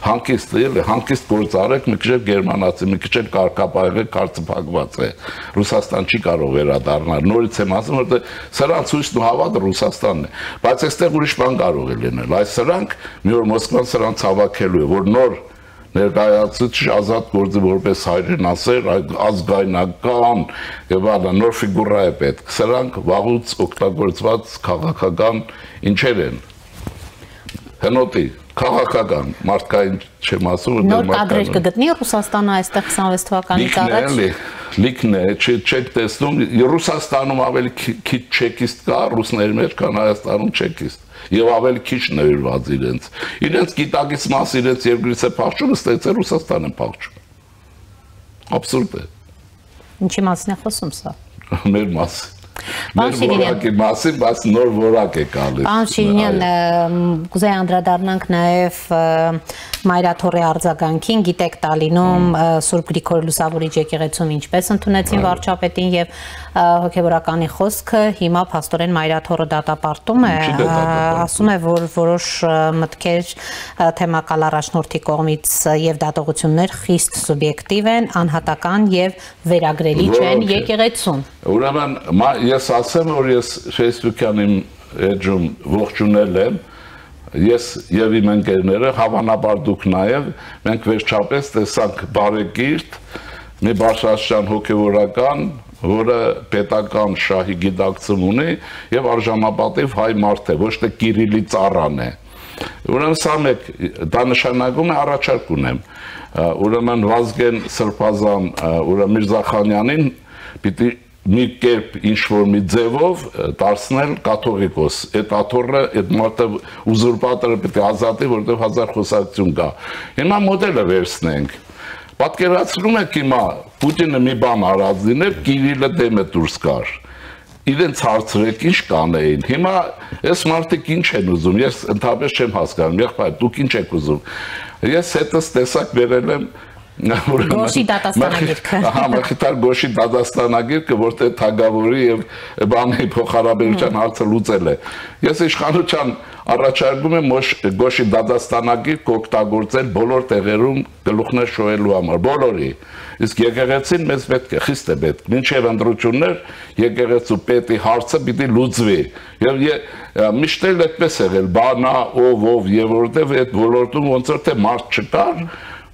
հանգիստ է, հանգիստ գործ արեք, մի քիչ գերմանացի, մի քիչ կարգապահ կարծփակված է։ Ռուսաստան կարող վերադառնալ, նորից եմ ասում, որ սրանց հույսն ու հավատը Ռուսաստանն է, բայց այստեղ ուրիշ բան կարող է լինել, այս սրանք մի օր Մոսկվան սրանց հավաքելու է, որ նոր ներկայացուցիչ ազատ գործի որպես հայրենասեր, ազգայնական եւ այլն նոր ֆիգուրա է պետք, սրանք վաղուց օգտագործված քաղաքական ինչեր են, հնոտի քաղաքական, մարդկային չեմ ասում, նոր կադրեր կգտնի Ռուսաստանը այստեղ 26 թվականից առաջ։ Լիքն է, չեք տեսնում, Ռուսաստանում ավելի քիչ չեկիստ կա, ռուսների մեջ, քան Հայաստանում չեկիստ, եւ ավելի քիչ նվիրված իրենց գիտակից մաս իրենց երկրից է փախչում, ստեցել Ռուսաստան են փախչում։ Աբսուրդ է։ Ինչի մասին է խոսում սա։ Մեր մասին։ Մեր որակի մասին, բայց նոր որակ է գալիս։ Պարոն Շիրինյան, կուզեի անդրադառնանք նաև Մայրաթորի արձագանքին, գիտեք Տալինում Սուրբ Գրիգոր Լուսավորիչ եկեղեցում ինչպես ընդունեցին վարչապետին եւ հոգեվորականի խոսքը, հիմա փաստորեն Մայրաթորը դատապարտում է, ասում է, որ որոշ մտքեր թեմակալ առաջնորդի կողմից եւ դատողություններ խիստ սուբյեկտիվ են, անհատական եւ վերագրելի չեն եկեղեցուն։ Ուրեմն ես ասեմ, որ ես Facebook-յան իմ էջում ողջունել եմ, ես եւ իմ ընկերները, հավանաբար դուք նաեւ, մենք վերջապես տեսանք բարեկիրթ, մի բարձրաստիճան հոգեվորական, որը պետական շահի գիտակցում ունի եւ արժանապատիվ հայ մարդ է, ոչ թե Կիրիլի ծառան է։ Ուրեմն սա մեկ, դա նշանակում է առաջարկ ունեմ, ուրեմն Վազգեն Սրբազան, ուրեմն Միրզախանյանին պիտի մի կերպ ինչ-որ մի ձևով դարձնել կաթողիկոս, այդ աթոռը, այդ մարդը ուզուրպատորը պետք է ազատի, որտեղ հազար խոսակցություն կա։ Հիմա մոդելը վերցնենք, Պատկերացնում եք հիմա Պուտինը մի բան արած լիներ, Կիրիլը դեմը դուրս գար։ Իրենց հարցրեք ինչ կանեին։ Հիմա այս մարդիկ ինչ են ուզում, ես ընդհանրապես չեմ հասկանում, եղբայր, դուք ինչ եք ուզում։ Ես հետս տեսակ վերել եմ Գոշի դատաստանագիրքը։ Ահա, Մխիթար Գոշի դատաստանագիրքը, որտեղ թագավորի եւ բանի փոխհարաբերության հարցը լուծել է։ Ես իշխանության առաջարկում եմ Գոշի դատաստանագիր կօգտագործել բոլոր տեղերում գլուխներ շոյելու համար, բոլորի։ Իսկ եկեղեցին մեզ պետք է, խիստ է պետք, մինչև ընտրություններ եկեղեցու պետի հարցը պիտի լուծվի։ Եվ միշտ էլ այդպես եղել, բանա, ով եւ որտեվ այդ ոլորտում ոնց որ թե մարդ չկար,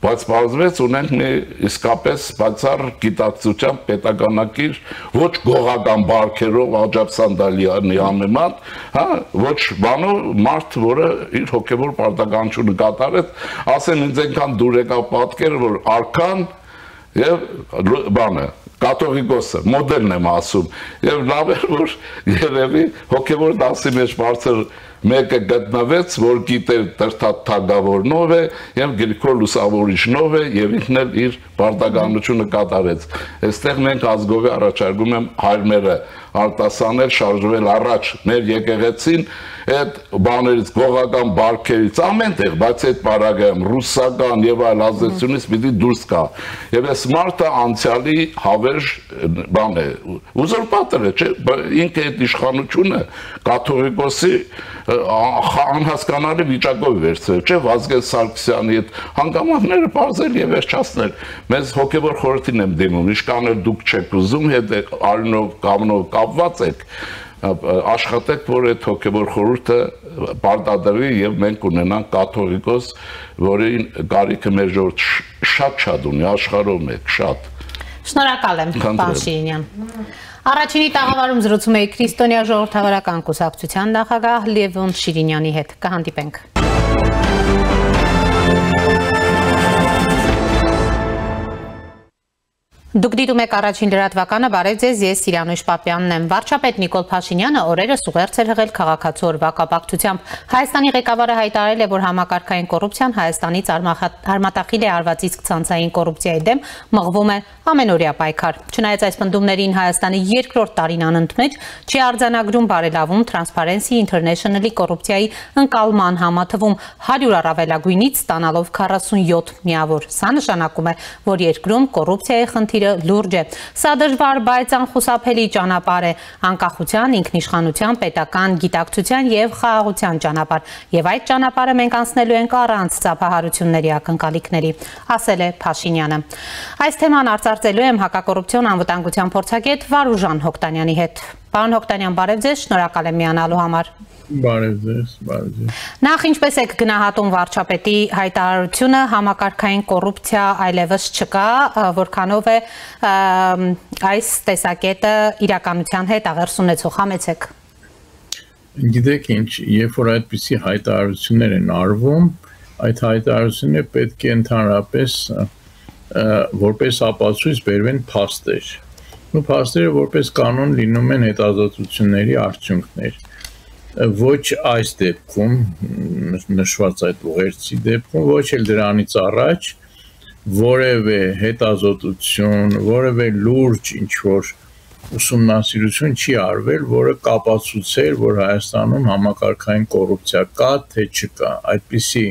բայց բազվեց ունենք մի իսկապես բացառ գիտակցության պետականակիր ոչ գողական բարքերով Աջափ Սանդալյանի համեմատ, հա, ոչ բանով մարդ, որը իր հոգևոր պարտականությունը կատարեց, ասեմ ինձ այնքան դուր եկավ պատկերը, որ արքան եւ բանը կաթողիկոսը, մոդելն եմ ասում, եւ լավ էր, որ երևի հոգևոր դասի մեջ բարձր մեկը գտնվեց, որ գիտեր թագավորնով է եւ Գրիգոր Լուսավորիչնով է եւ ինքն էլ իր պարտականությունը կատարեց։ Այստեղ մենք ազգովի առաջարկում եմ հայրմերը արտասանել, շարժվել առաջ մեր եկեղեցին այդ բաներից, գողական բարքերից, ամեն տեղ, բայց այդ պարագայում ռուսական եւ այլ ազդեցությունից պիտի դուրս գա։ Եվ այս մարդը անցյալի հավերժ բան է, ուզուրպատոր է, չէ՞, ինքը այդ իշխանությունը կաթողիկոսի անհասկանալի վիճակով վերցրել, չէ՞, Վազգեն Սարգսյանի այդ հանգամանքները բարձել եւ վերջացնել։ Մեզ հոգեվոր խորհրդին եմ դիմում, ինչքան էլ դուք չեք ուզում, հետ արյունով, կամնով կապված եք, աշխատեք, որ այդ հոգևոր խորհուրդը պարտադրվի եւ մենք ունենանք կաթողիկոս, որին կարիքը մեր ժողովուրդ շատ ունի, աշխարհում է շատ։ Շնորհակալ եմ, պարոն Շիրինյան։ Առաջինի տաղավարում զրուցում էի Քրիստոնյա ժողովրդավարական կուսակցության նախագահ Լևոն Շիրինյանի հետ։ Կհանդիպենք։ Դուք դիտում եք առաջին լրատվականը, բարև ձեզ, ես Սիրանույշ Պապյանն եմ։ Վարչապետ Նիկոլ Փաշինյանը օրերս ուղերձ էր հղել քաղաքացու օրվա կապակցությամբ։ Հայաստանի ղեկավարը հայտարարել է, որ համակարգային կոռուպցիան Հայաստանից արմատախիլ է արված, իսկ ցանցային կոռուպցիայի դեմ մղվում է ամենօրյա պայքար։ Չնայած այս պնդումներին Հայաստանի երկրորդ տարին անընդմեջ չի արձանագրում բարելավում Transparency International-ի կոռուպցիայի ընկալման համաթվում 100 առավելագույնից ստանալով 47 միավոր։ Սա նշանակում է, որ երկրում կոռուպցիայի խնդիրը լուրջ է։ Սա դժվար, բայց անխուսափելի ճանապարհ է, անկախության, ինքնիշխանության, պետական գիտակցության եւ խաղաղության ճանապարհ, եւ այդ ճանապարհը մենք անցնելու ենք առանց ծափահարությունների ակնկալիքների, ասել է Փաշինյանը։ Այս թեման արծարծելու եմ հակակոռուպցիոն անվտանգության փորձագետ Վարուժան Հոկտանյանի հետ։ Պարոն Հոկտանյան, բարև ձեզ, շնորհակալ եմ միանալու համար։ Բարև ձեզ, բարև ձեզ։ Նախ ինչպես եք գնահատում վարչապետի հայտարարությունը, համակարգային կոռուպցիա այլևս չկա, որքանով է այս տեսակետը իրականության հետ աղերս ունեցող, համեցեք։ Գիտեք ինչ, երբ որ այդպիսի հայտարարություններ են արվում, այդ հայտարարությունները պետք է ընդհանրապես որպես ապացույց բերվեն փաստեր։ Ու փաստերը որպես կանոն լինում են հետազոտությունների արդյունքներ։ Ոչ այս դեպքում, նշված այդ ուղերձի դեպքում, ոչ էլ դրանից առաջ որևէ հետազոտություն, որևէ լուրջ ինչ-որ ուսումնասիրություն չի արվել, որը կապացուցեր, որ Հայաստանում համակարգային կոռուպցիա կա, թե չկա։ Այդպիսի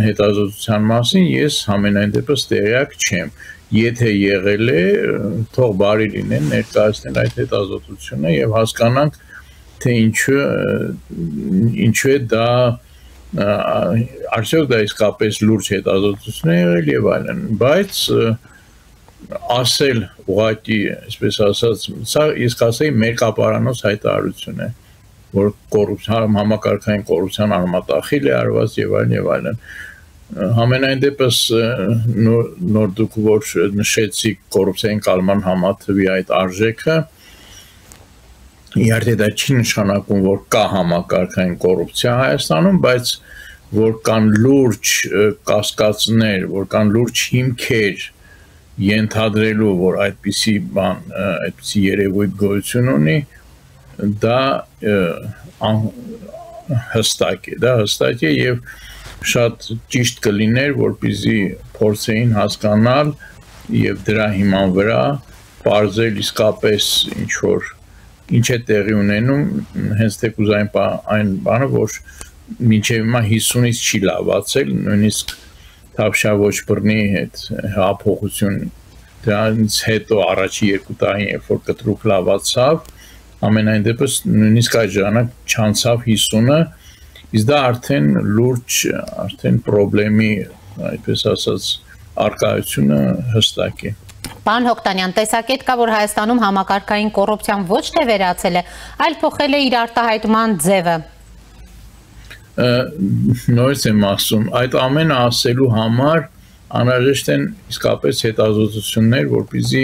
հետազոտության մասին ես համենայն դեպս տեղյակ չեմ։ Եթե եղել է, թող բարի լինեն ներկայացնել այդ հետազոտությունը եւ հասկանանք, թե ինչու է դա արդյոք դա իսկապես լուրջ հետազոտություն է եղել եւ այլն, բայց ասել ուղղակի, այսպես ասած, սա իսկ ասեի մերկապարանոց հայտարարություն է, որ համակարգային կոռուպցիան արմատախիլ է արված եւ այլն։ Համենայն դեպս նոր դուք որ նշեցիք կոռուպցիայի կալման համաթվի այդ արժեքը, իհարկե դա չի նշանակում, որ կա համակարգային կոռուպցիա Հայաստանում, բայց որ կան լուրջ կասկածներ, որ կան լուրջ հիմքեր ենթադրելու, որ այդպիսի բան, այդպիսի երևույթ գոյություն ունի, դա հստակ է, եւ շատ ճիշտ կլիներ, որպեսզի փորձեին հասկանալ եւ դրա հիման վրա բարձել իսկապես ինչ է տեղի ունենում, հենց թեկուզ այն բանը, որ մինչև հիմա 50-ից չի լավացել, նույնիսկ Թավշյա բռնի հետ հեղափոխություն դրանից հետո առաջի 2 տարին, երբ որ կտրուկ լավացավ, ամենայն դեպս նույնիսկ այդ ժամանակ չանցավ 50-ը, իսկ դա արդեն լուրջ, արդեն խնդրի, այդպես ասած, արկայությունը հստակ է։ Պարոն Հոկտանյան, տեսակետ կա, որ Հայաստանում համակարգային կոռուպցիան ոչ թե վերացել է, այլ փոխել է իր արտահայտման ձևը։ Նորից եմ ասում, այդ ամենը ասելու համար անհրաժեշտ են իսկապես հետազոտություններ, որպեսզի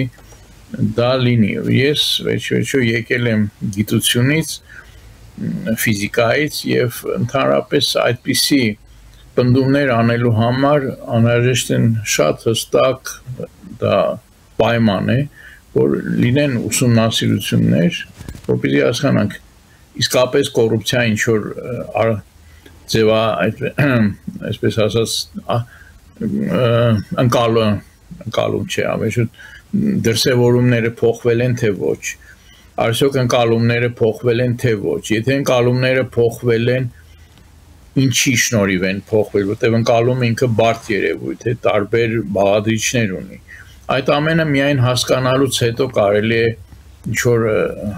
դա լինի։ Ես վերջիվերջո եկել եմ գիտությունից, ֆիզիկայից եւ ընդհանրապես այդպիսի պնդումներ անելու համար անհրաժեշտ են շատ հստակ դա պայման է, որ լինեն ուսումնասիրություններ, որպեսզի հասկանանք իսկապես կոռուպցիա ինչ որ ձևա այսպես ասած ընկալում չէ, ամենաշուտ դրսևորումները փոխվել են թե ոչ, արդյոք ընկալումները փոխվել են թե ոչ, եթե ընկալումները փոխվել են, ինչի շնորհիվ են փոխվել, որտեղ ընկալումը ինքը բարդ երևույթ է, տարբեր բաղադրիչներ ունի։ Այդ ամենը միայն հասկանալուց հետո կարելի է ինչ-որ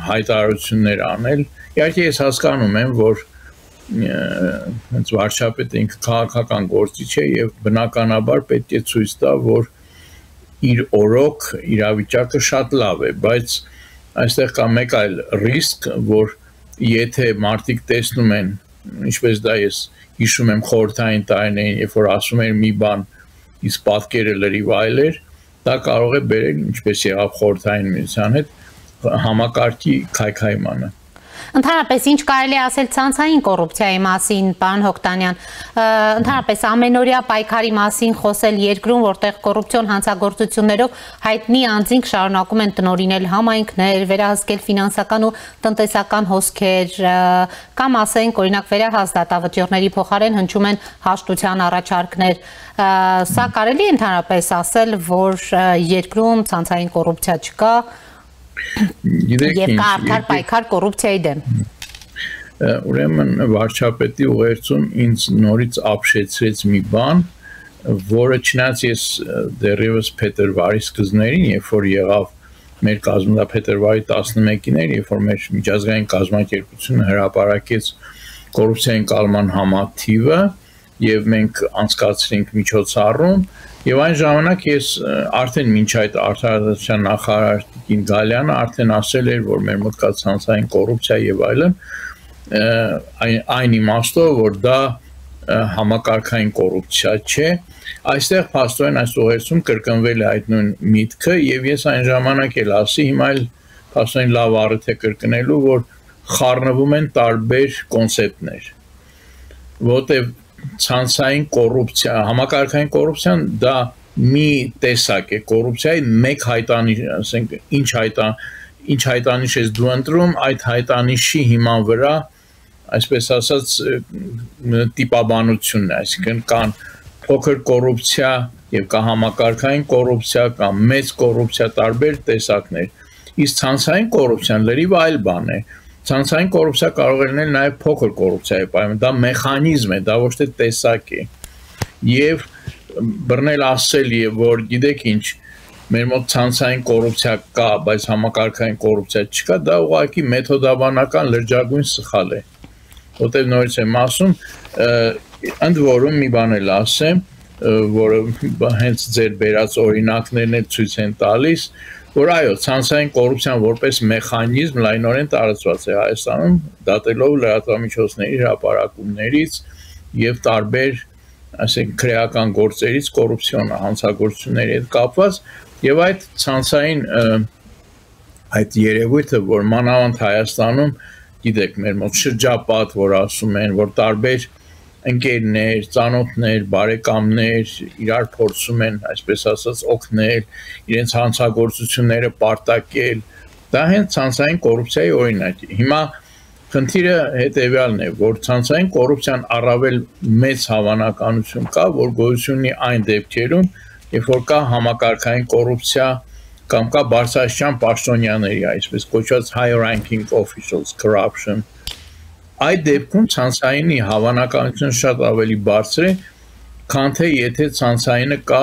հայտարարություններ անել։ Իհարկե ես հասկանում եմ, որ հենց վարչապետը ինքը քաղաքական գործիչ է եւ բնականաբար պետք է ցույց տա, որ իր օրոք իրավիճակը շատ լավ է, բայց այստեղ կա մեկ այլ ռիսկ, որ եթե մարդիկ տեսնում են, ինչպես դա ես հիշում եմ խորհրդային տարիներին, երբ որ ասում էր մի բան, իսկ պատկերը լրիվ այլ էր, դա կարող է բերել, ինչպես եղավ խորհրդային միության հետ, համակարգի քայքայմանը։ Ընդհանրապես ինչ կարելի ասել ցանցային կոռուպցիայի մասին, պարոն Հոկտանյան, ընդհանրապես ամենօրյա պայքարի մասին խոսել երկրում, որտեղ կոռուպցիոն հանցագործություններով հայտնի անձինք շարունակում են տնօրինել համայնքներ, վերահսկել ֆինանսական ու տնտեսական հոսքեր, կամ ասենք օրինակ վերահաս դատավճիռների փոխարեն հնչում են հաշտության առաջարկներ, սա կարելի է ընդհանրապես ասել, որ երկրում ցանցային կոռուպցիա չկա, և կա արդար պայքար կոռուպցիայի դեմ։ Ուրեմն վարչապետի ուղերձում ինձ նորից ապշեցրեց մի բան, որը չնայած ես դեռևս փետրվարի սկզբներին, երբ որ եղավ մեր կազմը փետրվարի 11-ին էր, երբ որ մեր միջազգային կազմակերպությունը հրապարակեց կոռուպցիայի ընկալման համակարգը, եւ մենք անցկացրինք միջոցառում, եւ այն ժամանակ ես արդեն մինչ այդ արտադրության նախարար Տիկին Գալյանը արդեն ասել էր, որ մեր մոտ կա ցանցային կոռուպցիա եւ այլն, այն իմաստով, որ դա համակարգային կոռուպցիա չէ, այստեղ փաստորեն այս ուղերձում կրկնվել է այդ նույն միտքը եւ ես այն ժամանակ էլ ասի, հիմա էլ փաստորեն լավ առիթ է կրկնելու, որ խառնվում են տարբեր կոնցեպտներ, որտեղ ցանցային կոռուպցիա, համակարգային կոռուպցիան դա մի տեսակ է կոռուպցիայի մեկ հայտանիշ, ասենք ինչ հայտանիշ ես դու ընտրում, այդ հայտանիշի հիման վրա, այսպես ասած, տիպաբանությունն է, այսինքն կան փոքր կոռուպցիա եւ կա համակարգային կոռուպցիա, կա մեծ կոռուպցիա, տարբեր տեսակներ։ Իսկ ցանցային կոռուպցիան լրիվ այլ բան է։ Ցանցային կոռուպցիա կարող է լինել նաև փոքր կոռուպցիայի պայման, դա մեխանիզմ է, դա ոչ թե տեսակ է։ Եվ բռնել ասել եւ որ գիտեք ինչ, մեր մոտ ցանցային կոռուպցիա կա, բայց համակարգային կոռուպցիա չկա, դա ուղղակի մեթոդաբանական լրջագույն սխալ է։ Որտեղ նորից եմ ասում, ընդ որում մի բան էլ ասեմ, որը հենց ձեր բերած օրինակներն էլ ցույց են տալիս, որ այո, ցանցային կոռուպցիան որպես մեխանիզմ լայնորեն տարածված է Հայաստանում, դատելով լրատվամիջոցների հրապարակումներից եւ տարբեր, ասենք, քրեական գործերից կոռուպցիոն հանցագործությունների հետ կապված եւ այդ ցանցային այդ երևույթը, որ մանավանդ Հայաստանում, գիտեք, մեր մոտ շրջապատ, որ ասում են, որ տարբեր ընկերներ, ծանոթներ, բարեկամներ իրար փորձում են, այսպես ասած, օգնել, իրենց հանցագործությունները պարտակել, դա հենց ցանցային կոռուպցիայի օրինակ է։ Հիմա Խնդիրը հետևյալն է, որ ցանցային կոռուպցիան առավել մեծ հավանականություն կա, որ գոյություն ունի այն դեպքերում, երբ որ կա համակարգային կոռուպցիա կամ կա բարձրաստիճան պաշտոնյաների, այսպես կոչված high ranking officials corruption, այդ դեպքում ցանցայինի հավանականությունը շատ ավելի բարձր է, քան թե եթե ցանցայինը կա,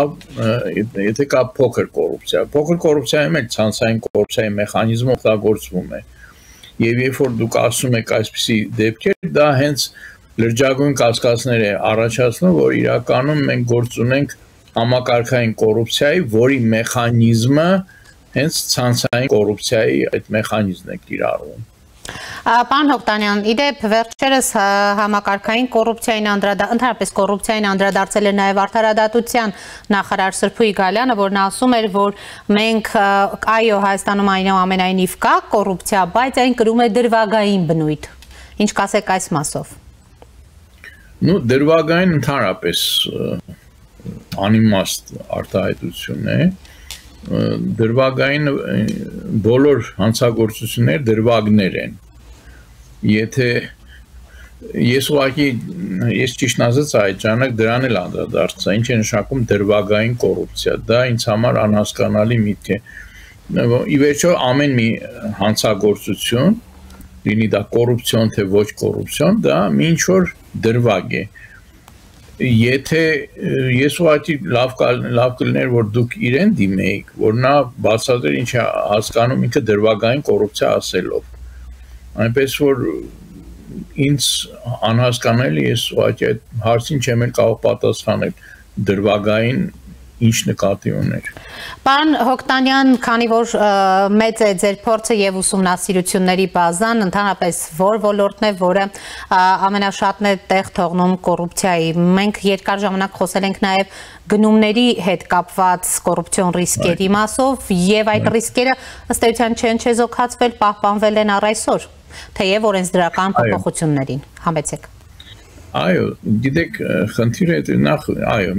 եթե կա փոքր կոռուպցիա։ Փոքր կոռուպցիայում էլ ցանցային կոռուպցիայի մեխանիզմը օգտագործվում է։ Եվ երբ որ դուք ասում եք այսպիսի դեպքեր, դա հենց լրջագույն կասկածներ է առաջացնում, որ իրականում մենք գործ ունենք համակարգային կոռուպցիայի, որի մեխանիզմը հենց ցանցային կոռուպցիայի այդ մեխանիզմն է կիրառվում։ Պարոն Հոկտանյան, իդեպ վերջերս համակարգային կոռուպցիային ընդհանրապես կոռուպցիային անդրադարձել է նաև Արդարադատության նախարար Սրփուի Գալյանը, որն ասում էր, որ մենք այո Հայաստանում այնուամենայնիվ կա կոռուպցիա, բայց այն կրում է դրվագային բնույթ։ Ինչ կասեք այս մասով։ Դրվագային ընդհանրապես անիմաստ արտահայտություն է։ Դրվագային բոլոր հանցագործությունները դրվագներ են։ Եթե ես ուղղակի ես ճիշտն ասած այդ ժամանակ դրան էլ անդրադարձա, ինչ է նշանակում դրվագային կոռուպցիա, դա ինձ համար անհասկանալի միտք է։ Ի վերջո ամեն մի հանցագործություն, լինի դա կոռուպցիոն թե ոչ կոռուպցիոն, դա մի ինչ-որ դրվագ է։ Եթե ես ուղղակի լավ կլիներ, որ դուք իրեն դիմեիք, որ նա բացատրեր ինչ է հասկանում ինքը դրվագային կոռուպցիա ասելով։ Այնպես որ ինձ անհասկանալի է, ես ուղղակի այդ հարցին չեմ էլ կարող պատասխանել դրվագային ինչ նկատի ուներ։ Պարոն Հոկտանյան, քանի որ մեծ է ձեր փորձը եւ ուսումնասիրությունների բազան, ընդհանրապես որ ոլորտն է, որը ամենաշատն է տեղ թողնում կոռուպցիայի։ Մենք երկար ժամանակ խոսել ենք նաեւ գնումների հետ կապված կոռուպցիոն ռիսկերի մասով եւ այդ ռիսկերը ըստ էության չեն չեզոքացվել, պահպանվել են առ այսօր, թեև օրենսդրական փոփոխություններին։ Համեցեք։ Այո, գիտեք, խնդիրը նախ, այո,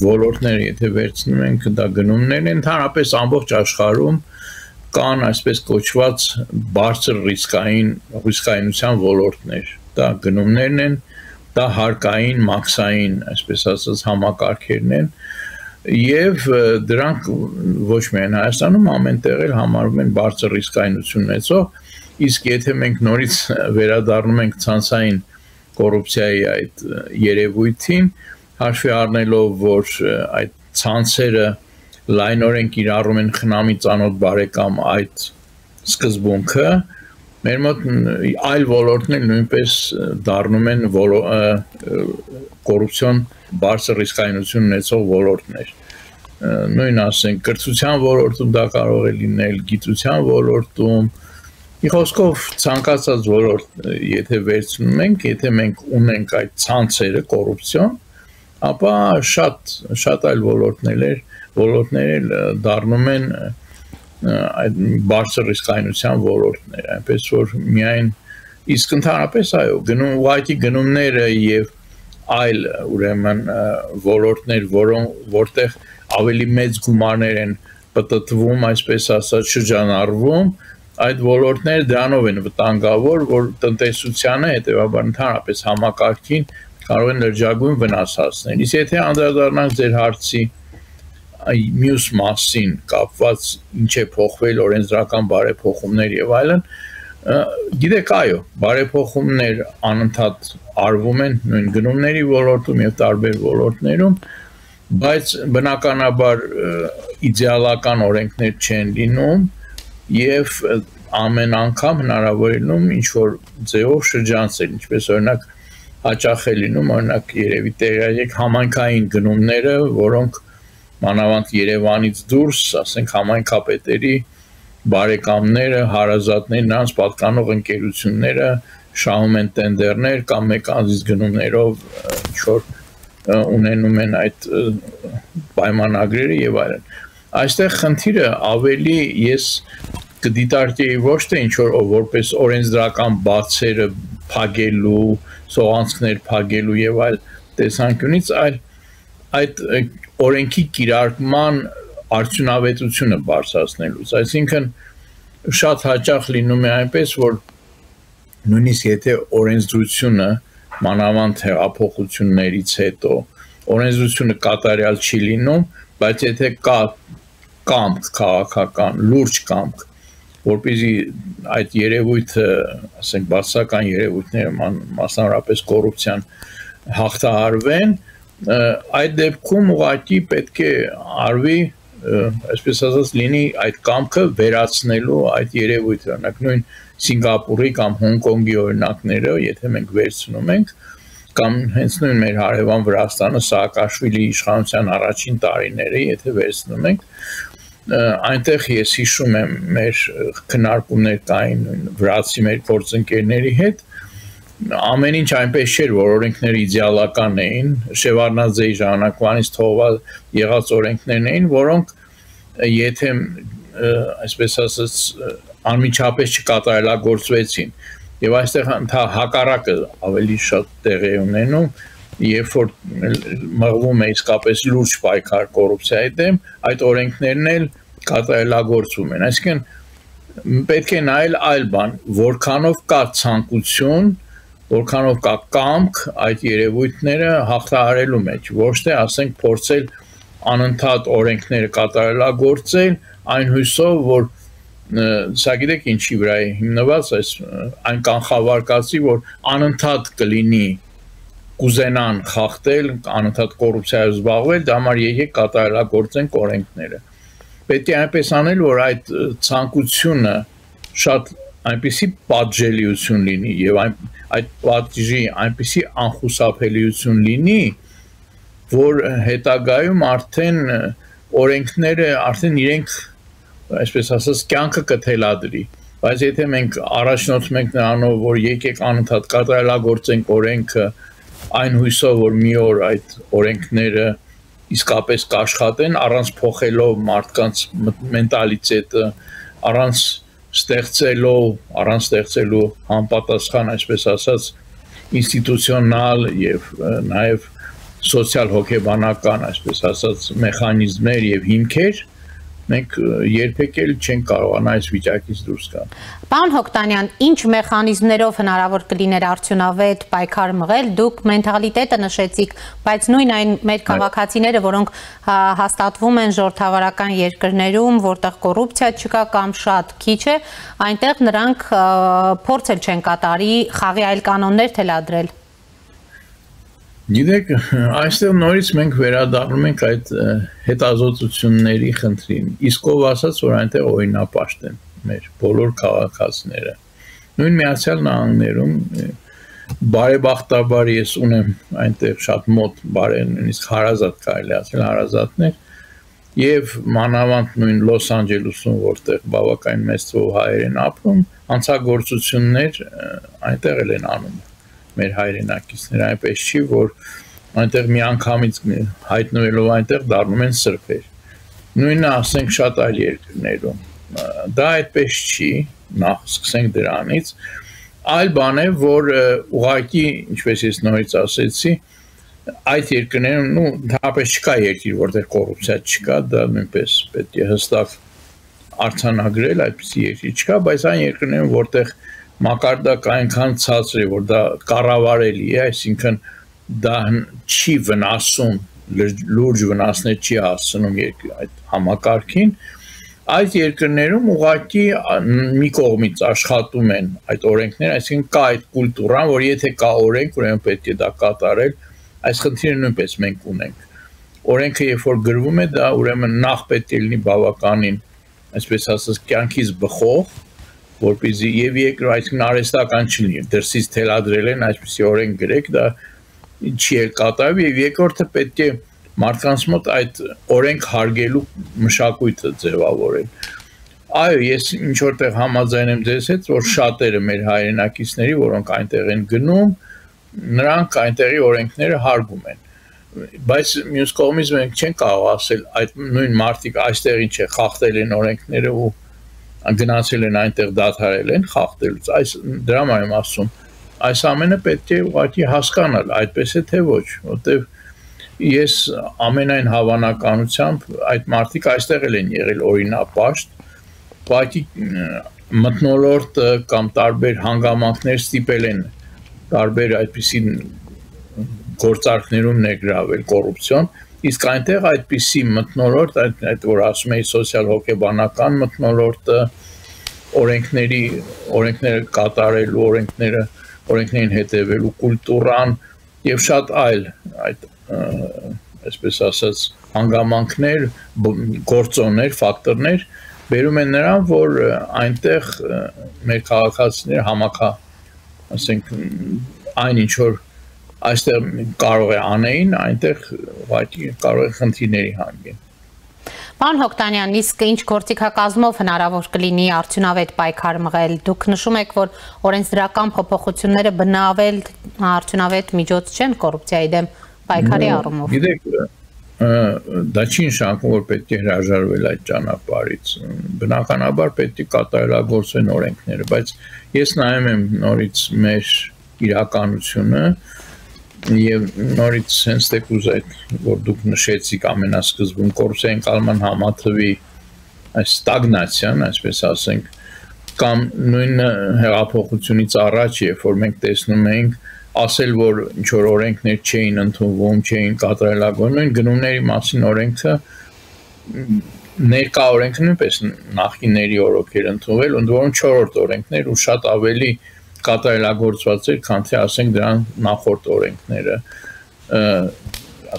ոլորտները եթե վերցնում ենք, դա գնումներն են, ընդհանրապես ամբողջ աշխարհում կան այսպես կոչված բարձր ռիսկայնության ոլորտներ։ Դա գնումներն են, դա հարկային, մաքսային, այսպես ասած, համակարգերն են, եւ դրանք ոչ միայն Հայաստանում, ամենտեղ էլ համարվում են բարձր ռիսկայնություն ունեցող, իսկ եթե մենք նորից վերադառնում ենք ցանցային կոռուպցիայի այդ երևույթին, հաշվի առնելով, որ այդ ցանցերը լայնորեն կիրառում են խնամի ծանոթ բարեկամ այդ սկզբունքը, մեր մոտ այլ ոլորտներ նույնպես դառնում են կոռուպցիոն բարձր ռիսկայնություն ունեցող ոլորտներ։ Նույն ասենք, կրթության ոլորտում դա կարող է լինել, գիտության ոլորտում, Ի խոսքով ցանկացած ոլորտ եթե վերցնում ենք, եթե մենք ունենք այդ ցանցերը կոռուպցիոն, ապա շատ այլ ոլորտներ դառնում են այդ բարձր ռիսկայնության ոլորտներ, այնպես որ միայն իսկ ընդհանրապես այո, ուղղակի գնումները եւ այլ ուրեմն ոլորտներ, որտեղ ավելի մեծ գումարներ են պատտվում, այսպես ասած շրջանառվում, այդ ոլորտները դրանով են վտանգավոր, որ տնտեսությանը, հետևաբար ընդհանրապես համակարգին կարող են լրջագույն վնաս հասնել։ Իսկ եթե անդրադառնանք ձեր հարցի մյուս մասին կապված ինչ է փոխվել օրենսդրական բարեփոխումներ եւ այլն, գիտեք, այո, բարեփոխումներ անընդհատ արվում են նույն գնումների ոլորտում եւ տարբեր ոլորտներում, բայց բնականաբար իդեալական օրենքներ չեն լինում եւ ամեն անգամ հնարավոր է լինում ինչ-որ ձևով շրջանցել, ինչպես օրինակ հաճախ է լինում, օրինակ երևի տեղյակ համայնքային գնումները, որոնք մանավանդ Երևանից դուրս, ասենք համայնքապետերի բարեկամները, հարազատներ, նրանց պատկանող ընկերությունները շահում են տենդերներ կամ մեկ անձից գնումներով ինչ-որ ունենում են այդ պայմանագրերը եւ այլն։ Այստեղ խնդիրը ավելի ես կդիտարկեի ոչ թե ինչ-որ որպես օրենսդրական բացերը փակելու, սողանցքներ փակելու եւ այլ տեսանկյունից, այլ այդ օրենքի կիրարկման արդյունավետությունը բարձրացնելուց, այսինքն շատ հաճախ լինում է այնպես, որ նույնիսկ եթե օրենսդրությունը մանավանդ հեղափոխություններից հետո օրենսդրությունը կատարյալ չի լինում, բայց եթե կա կամք քաղաքական, լուրջ կամք, որպեսզի այդ երևույթը, ասենք բացական երևույթները, մասնավորապես կոռուպցիան հաղթահարվեն, այդ դեպքում ուղղակի պետք է արվի, այսպես ասած, լինի այդ կամքը վերացնելու այդ երևույթը, օրինակ նույն Սինգապուրի կամ Հոնկոնգի օրինակները, եթե մենք վերցնում ենք, կամ հենց նույն մեր հարևան Վրաստանը Սաակաշվիլի իշխանության առաջին տարիները, եթե վերցնում ենք, այնտեղ ես հիշում եմ մեր քննարկումներ կային վրացի մեր գործընկերների հետ, ամեն ինչ այնպես չէր, որ օրենքները իդեալական էին, Շևարդնաձեի ժամանակվանից թողված եղած օրենքներն էին, որոնք եթե այսպես ասած անմիջապես չկատարելագործվեցին, եւ այստեղ հակառակը ավելի շատ տեղի ունենում, երբ որ մղվում է իսկապես լուրջ պայքար կոռուպցիայի դեմ, այդ օրենքներն էլ կատարելագործվում են, այսինքն պետք է նայել այլ բան, որքանով կա ցանկություն, որքանով կա կամք այդ երևույթները հաղթահարելու մեջ, ոչ թե ասենք փորձել անընդհատ օրենքները կատարելագործել, այն հույսով, որ սա գիտեք ինչի վրա է հիմնված, այն կանխավարկածի, որ անընդհատ կլինի կուզենան խախտել, անընդհատ կոռուպցիայով զբաղվել, դա համար եկեք կատարելագործենք օրենքները։ Պետք է այնպես անել, որ այդ ցանկությունը շատ այնպիսի պատժելիություն լինի եւ այդ պատժի այնպիսի անխուսափելիություն լինի, որ հետագայում արդեն օրենքները արդեն իրենք այսպես ասած կյանքը կթելադրի, բայց եթե մենք առաջնորդում ենք նրանով, որ եկեք անընդհատ կատարելագործենք օրենքը այն հույսով, որ մի օր այդ օրենքները իսկապես կաշխատեն, առանց փոխելով մարդկանց մենտալիտետը, առանց ստեղծելու համապատասխան, այսպես ասած, ինստիտուցիոնալ եւ նաեւ սոցիալ հոգեբանական, այսպես ասած, մեխանիզմներ եւ հիմքեր, մենք երբեք էլ չենք կարողանա այս վիճակից դուրս գալ։ Պարոն Հոկտանյան, ինչ մեխանիզմներով հնարավոր կլիներ արդյունավետ պայքար մղել, դուք մենթալիտետը նշեցիք, բայց նույն այն մեր քաղաքացիները, որոնք հաստատվում են ժողովրդավարական երկրներում, որտեղ կոռուպցիա չկա կամ շատ քիչ է, այնտեղ նրանք փորձ էլ չեն կատարի խաղի այլ կանոններ թելադրել։ Գիտեք, այստեղ նորից մենք վերադառնում ենք այդ հետազոտությունների խնդրին, իսկ ով ասաց, որ այնտեղ օրինապաշտ են մեր բոլոր քաղաքացիները։ Նույն Միացյալ Նահանգներում բարեբախտաբար ես ունեմ այնտեղ շատ մոտ նույնիսկ հարազատ կարելի ասել հարազատներ, եւ մանավանդ նույն Լոս Անջելեսում, որտեղ բավականին մեծ թվով հայեր են ապրում, հանցագործություններ այնտեղ էլ են անում մեր հայրենակիցները, այնպես չի, որ այնտեղ մի անգամից հայտնվելով այնտեղ դառնում են սրբեր։ Նույնը ասենք շատ այլ երկրներում։ Դա այդպես չի, նախ սկսենք դրանից։ Այլ բան է, որ ուղղակի, ինչպես ես նորից ասեցի, այդ երկրներում, ընդհանրապես չկա երկիր, որտեղ կոռուպցիա չկա, դա նույնպես պետք է հստակ արձանագրել, այդպիսի երկիր չկա, բայց այն երկրներում, որտեղ մակարդակը այնքան ցածր է, որ դա կառավարելի է, այսինքն դա չի վնասում, լուրջ վնասներ չի հասցնում այդ համակարգին, այդ երկրներում ուղղակի մի կողմից աշխատում են այդ օրենքները, այսինքն կա այդ կուլտուրան, որ եթե կա օրենք, ուրեմն պետք է դա կատարել, այս խնդիրը նույնպես մենք ունենք։ Օրենքը երբ որ գրվում է, դա ուրեմն նախ պետք է լինի բավականին, այսպես ասած, կյանքից բխող, որպեսզի եւ երկրորդ այսինքն արհեստական չլինի, դրսից թելադրել են այսպեսի օրենք գրեք, դա չի էլ կատարվի, եւ երկրորդը պետք է մարդկանց մոտ այդ օրենք հարգելու մշակույթը ձևավորել։ Այո, ես ինչ որտեղ համաձայն եմ ձեզ հետ, որ շատերը մեր հայրենակիցների, որոնք այնտեղ են գնում, նրանք այնտեղի օրենքները հարգում են։ Բայց մյուս կողմից մենք չենք կարող ասել այդ նույն մարդիկ այստեղ ինչ է խախտել են օրենքները ու գնացել են այնտեղ դադարել են խախտելուց, դրա համար եմ ասում, այս ամենը պետք է ուղղակի հասկանալ, այդպես է թե ոչ, որտեվ ես ամենայն հավանականությամբ այդ մարդիկ այստեղ էլ են եղել օրինապաշտ, ուղղակի մթնոլորտ կամ տարբեր հանգամանքներ ստիպել են տարբեր այդպիսի գործարքներում ներգրավել կոռուպցիոն, իսկ այնտեղ այդպիսի մթնոլորտ, այդ որ ասում էի սոցիալ հոգեբանական մթնոլորտը, օրենքները կատարելու, օրենքներին հետևելու կուլտուրան եւ շատ այլ այդ այսպես ասած հանգամանքներ, գործոններ, ֆակտորներ բերում են նրան, որ այնտեղ մեր քաղաքացիները ասենք այն ինչ որ այստեղ կարող է անեին, այնտեղ կարող է խնդիրների հանգեն։ Պարոն Հոկտանյան, իսկ ինչ գործիքակազմով հնարավոր կլինի արդյունավետ պայքար մղել։ Դուք նշում եք, որ օրենսդրական փոփոխությունները բնավել արդյունավետ միջոց չեն կոռուպցիայի դեմ պայքարի առումով։ Գիտեք, դա չի նշանակում, որ պետք է հրաժարվել այդ ճանապարհից։ Բնականաբար պետք է կատարելագործվեն օրենքները, բայց ես նայում եմ նորից մեր իրականությունը եւ նորից sense տեկուզայt որ դուք նշեցիք ամենասկզբում կոռուպցիայի ընկալման համաթվի այս ստագնացիան, այսպես ասենք, կամ նույն հեղափոխությունից առաջ, երբ որ մենք տեսնում էինք ասել, որ ինչ որ օրենքներ չէին ընդունվում, չէին կատարելագործվում, նույն գնումների մասին օրենքը ներկա օրենքը նույնպես նախկինների օրոք էր ընդունվել, ընդ որում 4-րդ օրենքներ ու շատ ավելի կատարելագործված էր, քան թե ասենք դրան նախորդ օրենքները,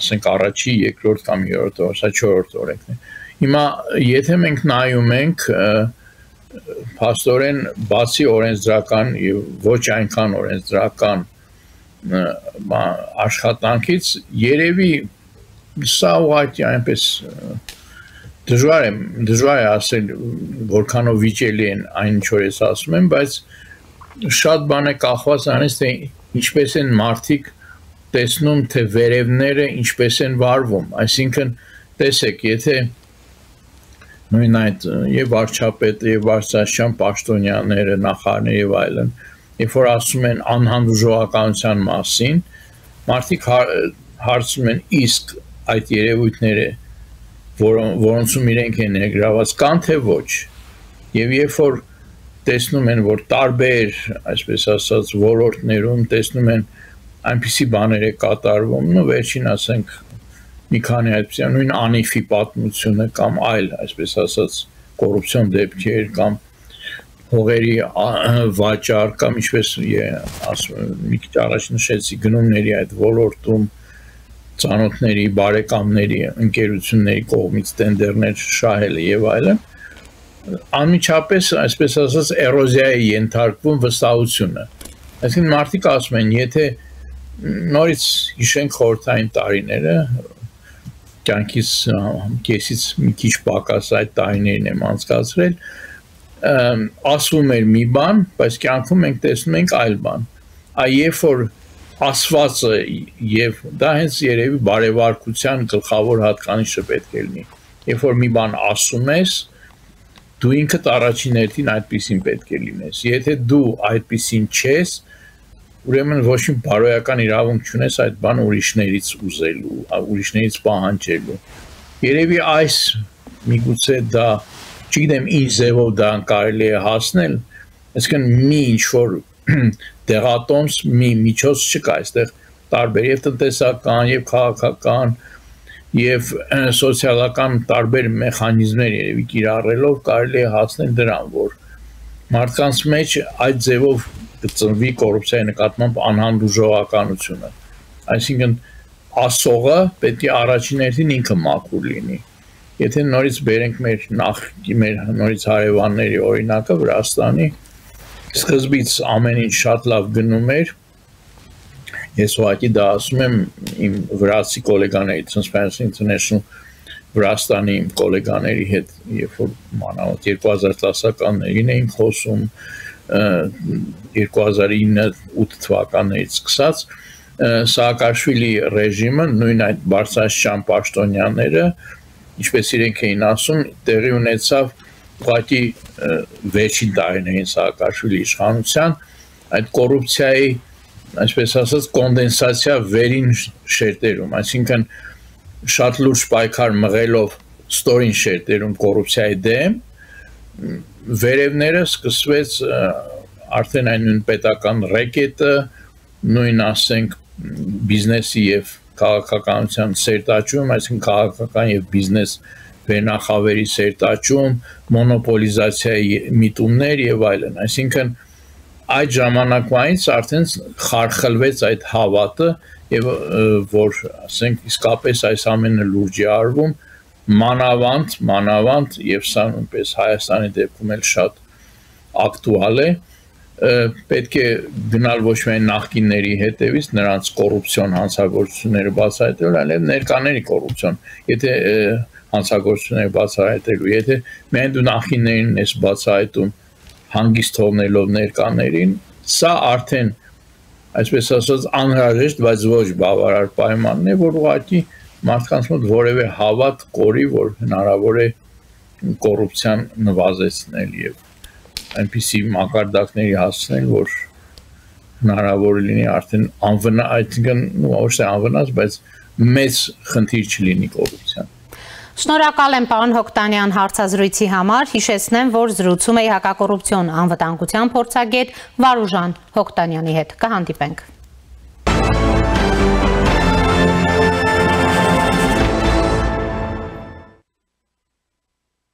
ասենք առաջի, երկրորդ կամ երրորդ, սա 4-րդ օրենքն է։ Հիմա եթե մենք նայում ենք փաստորեն բացի օրենսդրական եւ ոչ այնքան օրենսդրական աշխատանքից երևի սա ուղղակի այնպես դժվար է ասել որքանով վիճելի են այն ինչ որ ես ասում եմ, բայց շատ բան է կախված անից թե ինչպես են մարդիկ տեսնում թե վերևները ինչպես են վարվում, այսինքն տեսեք, եթե նույն այդ եւ վարչապետ եւ վարչաշան պաշտոնյաները, նախարարները եւ այլն, երբ որ ասում են անհանդուրժողականության մասին, մարդիկ հարցնում են իսկ այդ երևույթները, որոնցում իրենք են ներգրաված, կան թե ոչ, եւ երբ որ տեսնում են, որ տարբեր, այսպես ասած, ոլորտներում տեսնում են այնպիսի բաներ է կատարվում, վերջին ասենք մի քանի այդպիսի նույն Անիֆի պատմությունը կամ այլ, այսպես ասած, կոռուպցիոն դեպքեր կամ հողերի վաճառք կամ ինչպես ասում մի քիչ առաջ նշեցի գնումների այդ ոլորտում ծանոթների, բարեկամների, ընկերությունների կողմից տենդերներ շահելը եւ այլն անմիջապես, այսպես ասած, էրոզիա է ենթարկվում վստահությունը։ Այսինքն մարդիկ ասում են, եթե նորից հիշենք խորհրդային տարիները, կյանքից կեսից մի քիչ պակաս այդ տարիներին եմ անցկացրել, ասվում էր մի բան, բայց կյանքում մենք տեսնում ենք այլ բան։ Երբ որ ասվածը եւ դա հենց երևի բարեվարկության գլխավոր հատկանիշը պետք է լինի։ Երբ որ մի բան ասում ես, դու ինքդ առաջին հերթին այդպիսին պետք է լինես։ Եթե դու այդպիսին չես, ուրեմն ոչ մի բարոյական իրավունք չունես այդ բանը ուրիշներից ուզելու, ուրիշներից պահանջելու։ Երևի այս միգուցե դա, չգիտեմ ինչ ձևով դա կարելի է հասնել, այսինքն մի ինչ որ դեղատոմս մի միջոց չկա, այստեղ տարբեր եւ տնտեսական, եւ քաղաքական, եւ սոցիալական տարբեր մեխանիզմներ երևի կիրառելով կարելի է հասնել դրան, որ մարդկանց մեջ այդ ձևով կծնվի կոռուպցիայի նկատմամբ անհանդուրժողականությունը։ Այսինքն ասողը պետք է առաջին հերթին ինքը մաքուր լինի։ Եթե նորից բերենք մեր նորից հարևանների օրինակը Վրաստանի, սկզբից ամեն ինչ շատ լավ գնում էր, ես ուղղակի դա ասում եմ իմ վրացի գոլեգաների, Transparency International Վրաստանի իմ գոլեգաների հետ, երբ որ մանավանդ 2010-ականներին էին խոսում, 2009-8 թվականներից սկսած, Սաակաշվիլի ռեժիմը, նույն այդ բարձրաստիճան պաշտոնյաները, ինչպես իրենք էին ասում, տեղի ունեցավ ուղղակի վերջին տարիներին Սաակաշվիլի իշխանության, այդ կոռուպցիայի այսպես ասած կոնդենսացիա վերին շերտերում, այսինքն շատ լուրջ պայքար մղելով ստորին շերտերում կոռուպցիայի դեմ, վերևները սկսվեց արդեն այն նույն պետական ռեկետը, նույն ասենք բիզնեսի եւ քաղաքականության սերտաճում, այսինքն քաղաքական եւ բիզնես վերնախավերի սերտաճում, մոնոպոլիզացիայի միտումներ եւ այլն, այսինքն այդ ժամանակվանից արդեն խարխլվեց այդ հավատը եւ որ ասենք իսկապես այս ամենը լուրջ է արվում մանավանդ եւ սա նույնպես Հայաստանի դեպքում էլ շատ ակտուալ է պետք է գնալ ոչ միայն նախկինների հետևից նրանց կոռուպցիոն հանցագործությունները բացահայտել, այլև ներկաների կոռուպցիոն, եթե հանցագործությունները բացահայտելու, եթե միայն դու նախկիններին ես բացահայտում հանգիստ թողնելով ներկաներին, սա արդեն այսպես ասած անհրաժեշտ, բայց ոչ բավարար պայմանն է, որ ուղղակի մարդկանց մոտ որևէ հավատ կորի, որ հնարավոր է կոռուպցիան նվազեցնել եւ այնպիսի մակարդակների հասցնել, որ հնարավոր լինի արդեն այսինքն ոչ թե անվնաս, բայց մեծ խնդիր չլինի կոռուպցիան։ Շնորհակալ եմ պարոն Հոկտանյան հարցազրույցի համար, հիշեցնեմ, որ զրուցում էի հակակոռուպցիոն անվտանգության փորձագետ Վարուժան Հոկտանյանի հետ, կհանդիպենք։